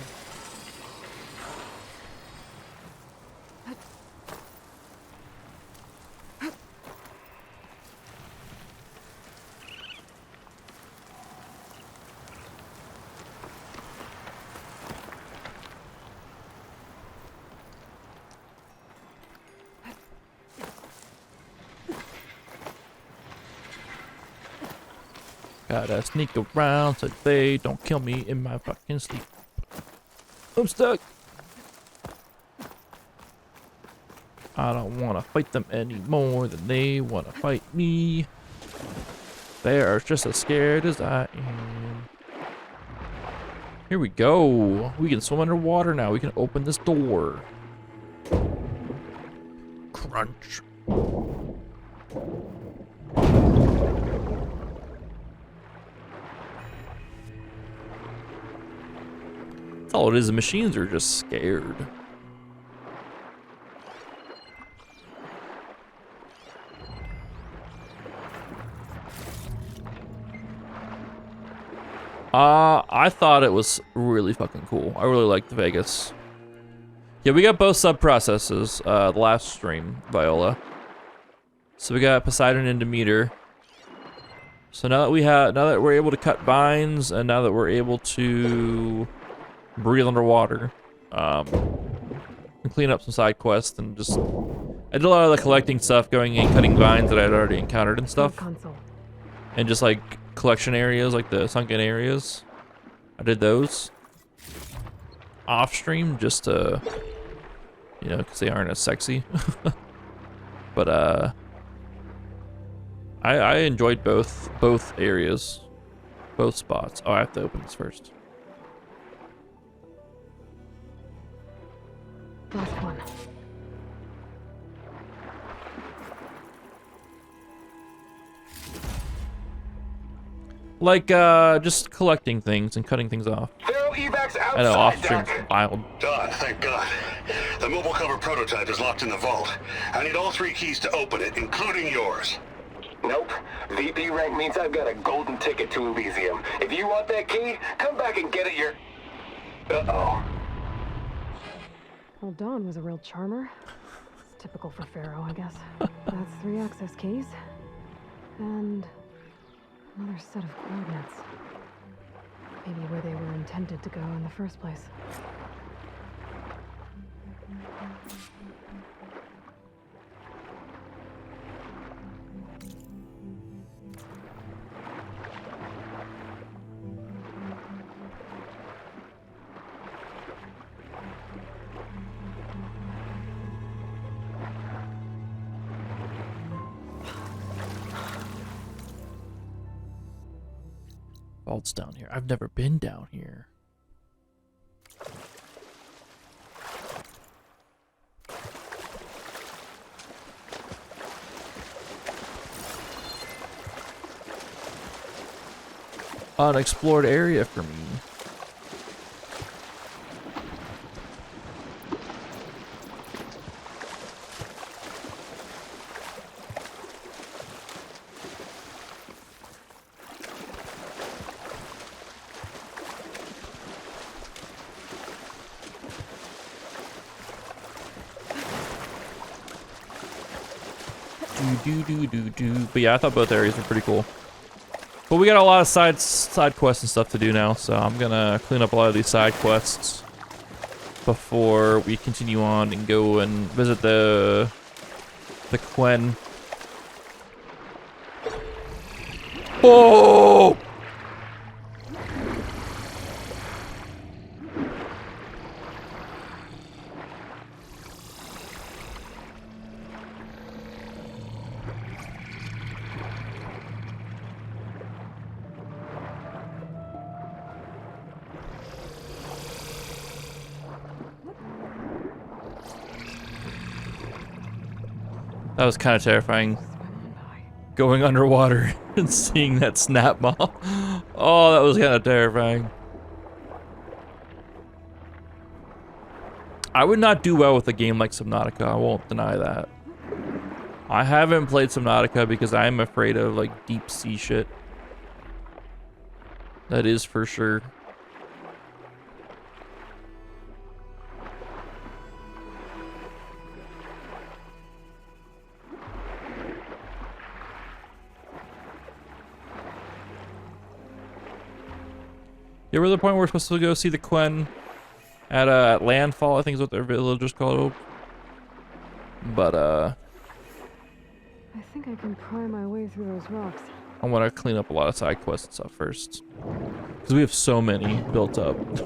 Gotta sneak around so they don't kill me in my fucking sleep. I'm stuck. I don't want to fight them any more than they want to fight me. They are just as scared as I am. Here we go. We can swim underwater now. We can open this door. Crunch. That's all it is. The machines are just scared. I thought it was really fucking cool. I really liked the Vegas. Yeah, we got both sub-processes, the last stream, Viola. So we got Poseidon and Demeter. So now that we're able to cut vines, and now that we're able to breathe underwater, and clean up some side quests, and just... I did a lot of the collecting stuff, going and cutting vines that I'd already encountered and stuff. And just like collection areas, like the sunken areas. I did those off stream just to, you know, because they aren't as sexy. But I enjoyed both areas, both spots. Oh, I have to open this first. Last one. Like, just collecting things and cutting things off. I know, off stream's wild. Done, thank God. The mobile cover prototype is locked in the vault. I need all 3 keys to open it, including yours. Nope. VP rank means I've got a golden ticket to Elysium. If you want that key, come back and get it Uh-oh. Well, Dawn was a real charmer. It's typical for Pharaoh, I guess. That's 3 access keys. And another set of coordinates. Maybe where they were intended to go in the first place. Vault's down here. I've never been down here. Unexplored area for me. But yeah, I thought both areas were pretty cool. But we got a lot of side quests and stuff to do now, so I'm gonna clean up a lot of these side quests before we continue on and go and visit the Quen. Oh! That was kind of terrifying. Going underwater and seeing that snap maw. Oh, that was kind of terrifying. I would not do well with a game like Subnautica, I won't deny that. I haven't played Subnautica because I'm afraid of like deep sea shit. That is for sure. You ever the point where we're supposed to go see the Quen at Landfall, I think is what their village is called. But I think I can pry my way through those rocks. I want to clean up a lot of side quests and stuff first, because we have so many built up, and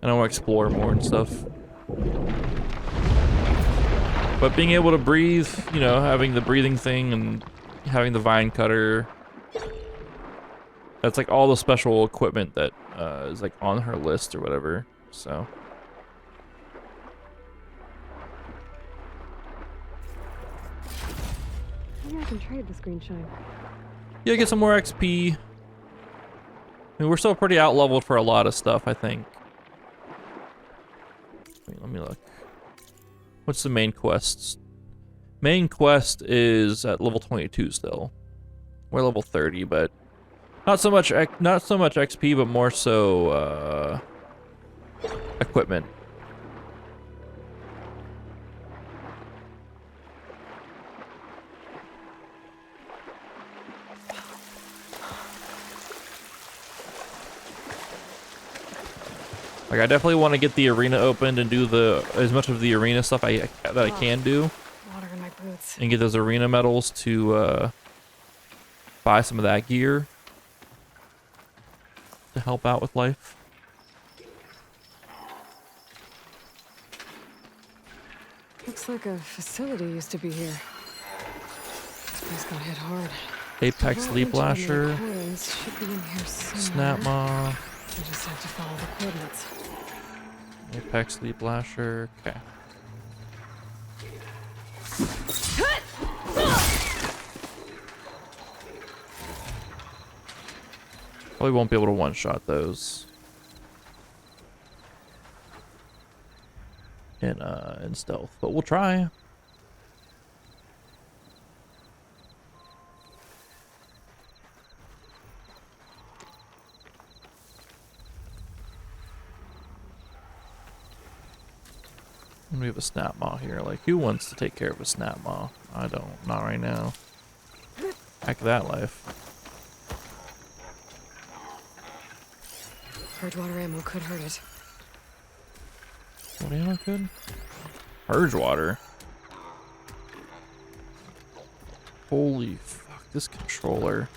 I want to explore more and stuff. But being able to breathe, you know, having the breathing thing and having the vine cutter. That's like all the special equipment that is like on her list or whatever, so. Maybe I can trade this green shine. Yeah, get some more XP. I mean, we're still pretty out leveled for a lot of stuff, I think. Wait, let me look. What's the main quests? Main quest is at level 22 still. We're level 30, but not so much XP, but more so equipment. Like, I definitely want to get the arena opened and do as much of the arena stuff that I can do. Water in my boots. And get those arena medals to buy some of that gear to help out with life. Looks like a facility used to be here. This place got hit hard. Apex Leap Lasher. Should be in here Snap Maw. We just have to follow the coordinates. Apex Leap Lasher. Okay. Probably won't be able to one-shot those in stealth, but we'll try. We have a snap maw here. Like, who wants to take care of a snap maw? I don't. Not right now. Heck of that life. Purge water ammo could hurt it. What ammo could? Purge water. Holy fuck, this controller.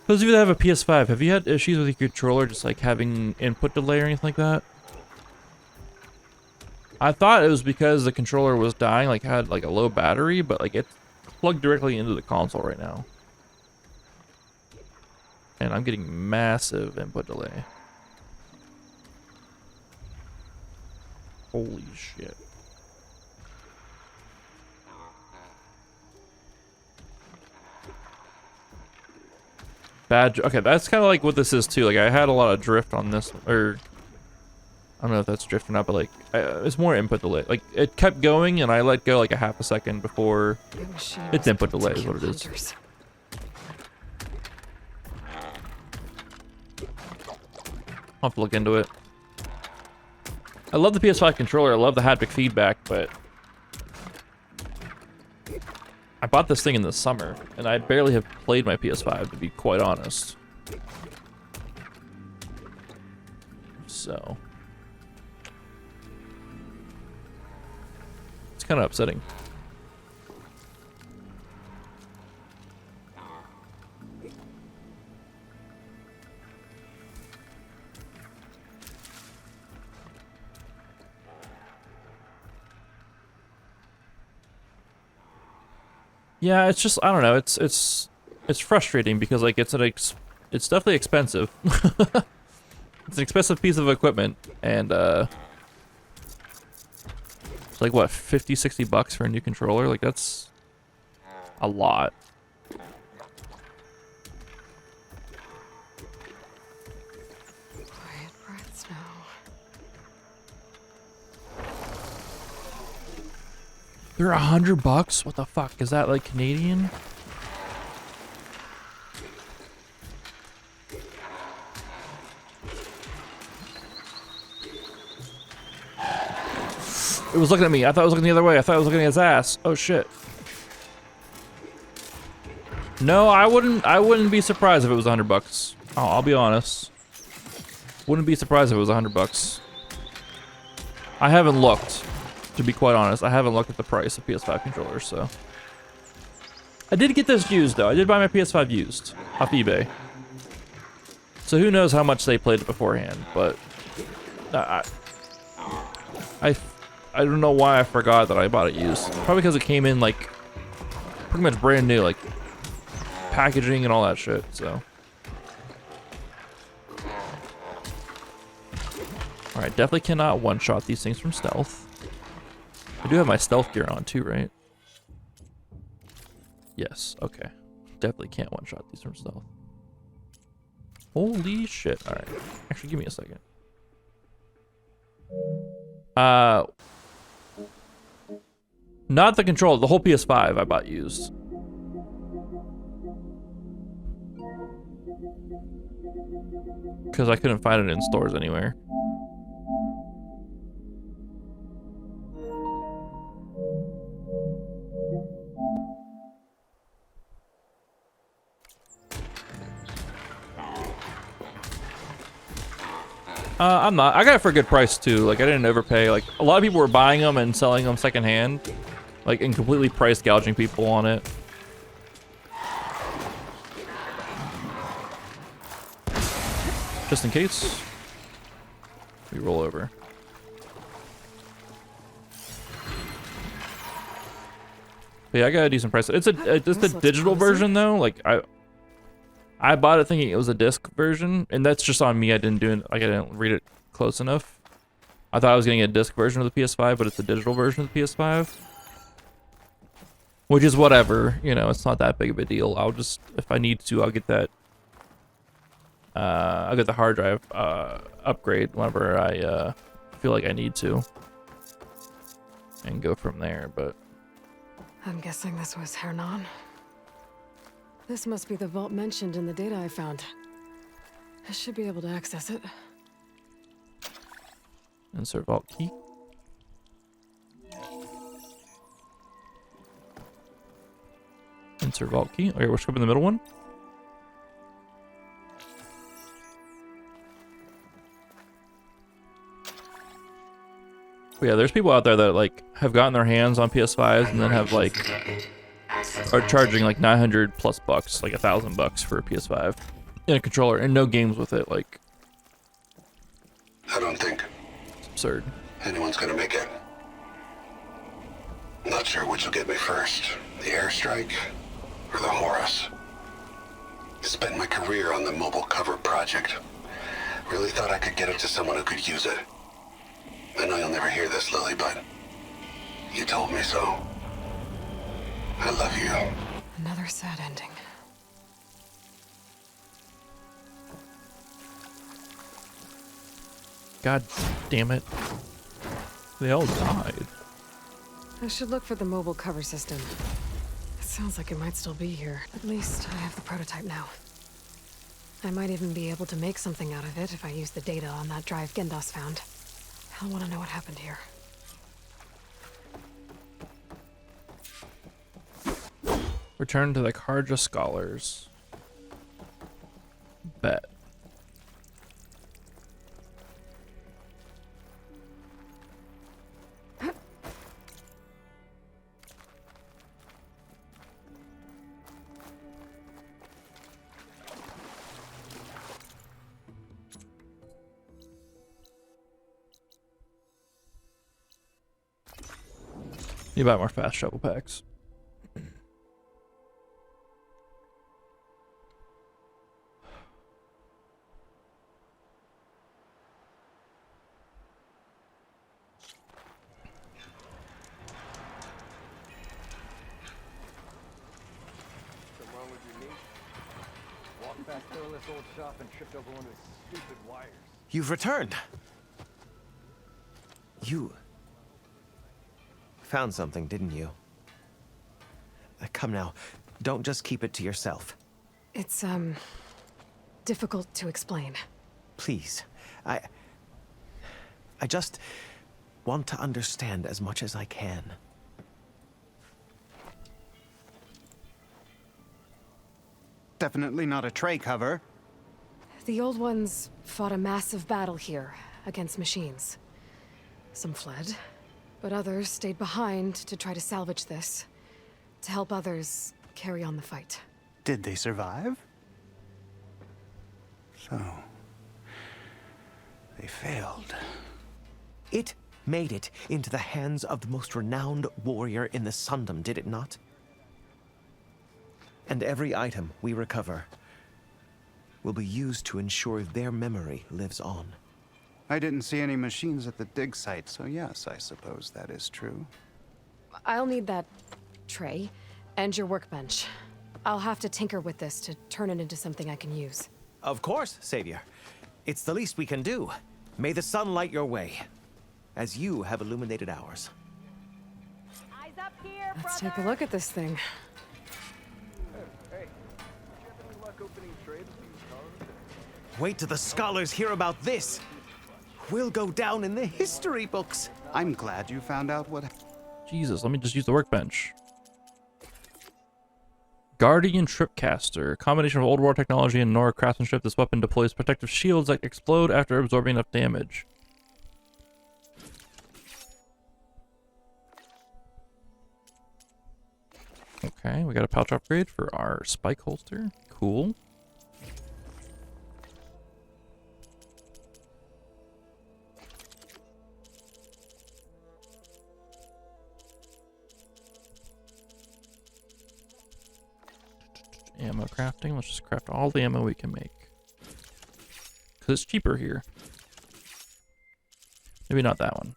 Those of you that have a PS5, have you had issues with your controller just like having input delay or anything like that? I thought it was because the controller was dying, like had like a low battery, but like it's plugged directly into the console right now. And I'm getting massive input delay. Holy shit. Okay, that's kind of like what this is too. Like I had a lot of drift on this, or I don't know if that's drift or not, but like it's more input delay. Like it kept going, and I let go like a half a second before. It's input delay is what it is. I'll have to look into it. I love the PS5 controller. I love the haptic feedback, but I bought this thing in the summer, and I barely have played my PS5, to be quite honest. So it's kind of upsetting. Yeah, it's just, I don't know, it's frustrating because like it's definitely expensive. It's an expensive piece of equipment, and it's like what, 50, 60 bucks for a new controller? Like that's a lot. Quiet breaths now. They're $100? What the fuck? Is that like Canadian? It was looking at me. I thought it was looking the other way. I thought it was looking at his ass. Oh shit. No, I wouldn't be surprised if it was $100. I'll be honest. Wouldn't be surprised if it was $100. I haven't looked. To be quite honest, I haven't looked at the price of PS5 controllers, so. I did get this used, though. I did buy my PS5 used off eBay. So who knows how much they played it beforehand, but I don't know why I forgot that I bought it used. Probably because it came in, like, pretty much brand new, like, packaging and all that shit, so. Alright, definitely cannot one-shot these things from stealth. I do have my stealth gear on too, right? Yes, okay. Definitely can't one-shot these from stealth. Holy shit. Alright. Actually, give me a second. Not the controller, the whole PS5 I bought used. Because I couldn't find it in stores anywhere. I'm not. I got it for a good price too. Like I didn't overpay. Like a lot of people were buying them and selling them secondhand, like and completely price gouging people on it. Just in case, we roll over. But yeah, I got a decent price. It's the digital version though. Like I bought it thinking it was a disc version, and that's just on me. I didn't read it close enough. I thought I was getting a disc version of the PS5, but it's a digital version of the PS5. Which is whatever, you know, it's not that big of a deal. I'll just, if I need to, I'll get that. I'll get the hard drive upgrade whenever I feel like I need to. And go from there, but. I'm guessing this was Hernan. This must be the vault mentioned in the data I found. I should be able to access it. Insert vault key. Insert vault key. Okay, we're skipping the middle one. But yeah, there's people out there that like have gotten their hands on PS5s and then have like are charging like 900 plus bucks, like $1,000 for a PS5 and a controller and no games with it. Like, I don't think it's absurd. Anyone's gonna make it. I'm not sure which will get me first, the airstrike or the Horus. Spent my career on the mobile cover project. Really thought I could get it to someone who could use it. I know you'll never hear this, Lily, but you told me so. I love you. Another sad ending. God damn it. They all died. I should look for the mobile cover system. It sounds like it might still be here. At least I have the prototype now. I might even be able to make something out of it if I use the data on that drive Gendas found. I'll want to know what happened here. Return to the Karja Scholars. Bet. You buy more fast travel packs. You've returned. You found something, didn't you? Come now, don't just keep it to yourself. It's, difficult to explain. Please, I just want to understand as much as I can. Definitely not a tray cover. The old ones fought a massive battle here against machines. Some fled, but others stayed behind to try to salvage this, to help others carry on the fight. Did they survive? So, they failed. It made it into the hands of the most renowned warrior in the Sundom, did it not? And every item we recover will be used to ensure their memory lives on. I didn't see any machines at the dig site, so yes, I suppose that is true. I'll need that tray and your workbench. I'll have to tinker with this to turn it into something I can use. Of course, Savior. It's the least we can do. May the sun light your way, as you have illuminated ours. Eyes up here, Let's take a look at this thing. Wait till the scholars hear about this. We'll go down in the history books. I'm glad you found out what... Jesus, let me just use the workbench. Guardian Tripcaster. Combination of old war technology and Nora craftsmanship. This weapon deploys protective shields that explode after absorbing enough damage. Okay, we got a pouch upgrade for our spike holster. Cool. Ammo crafting. Let's just craft all the ammo we can make. Because it's cheaper here. Maybe not that one.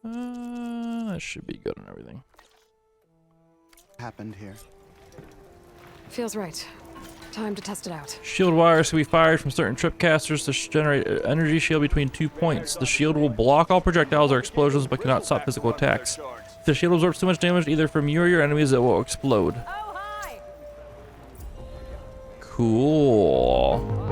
That should be good on everything. Happened here. Feels right. Time to test it out. Shield wires can be fired from certain tripcasters to generate an energy shield between 2 points. The shield will block all projectiles or explosions but cannot stop physical attacks. If the shield absorbs too much damage either from you or your enemies, it will explode. Cool.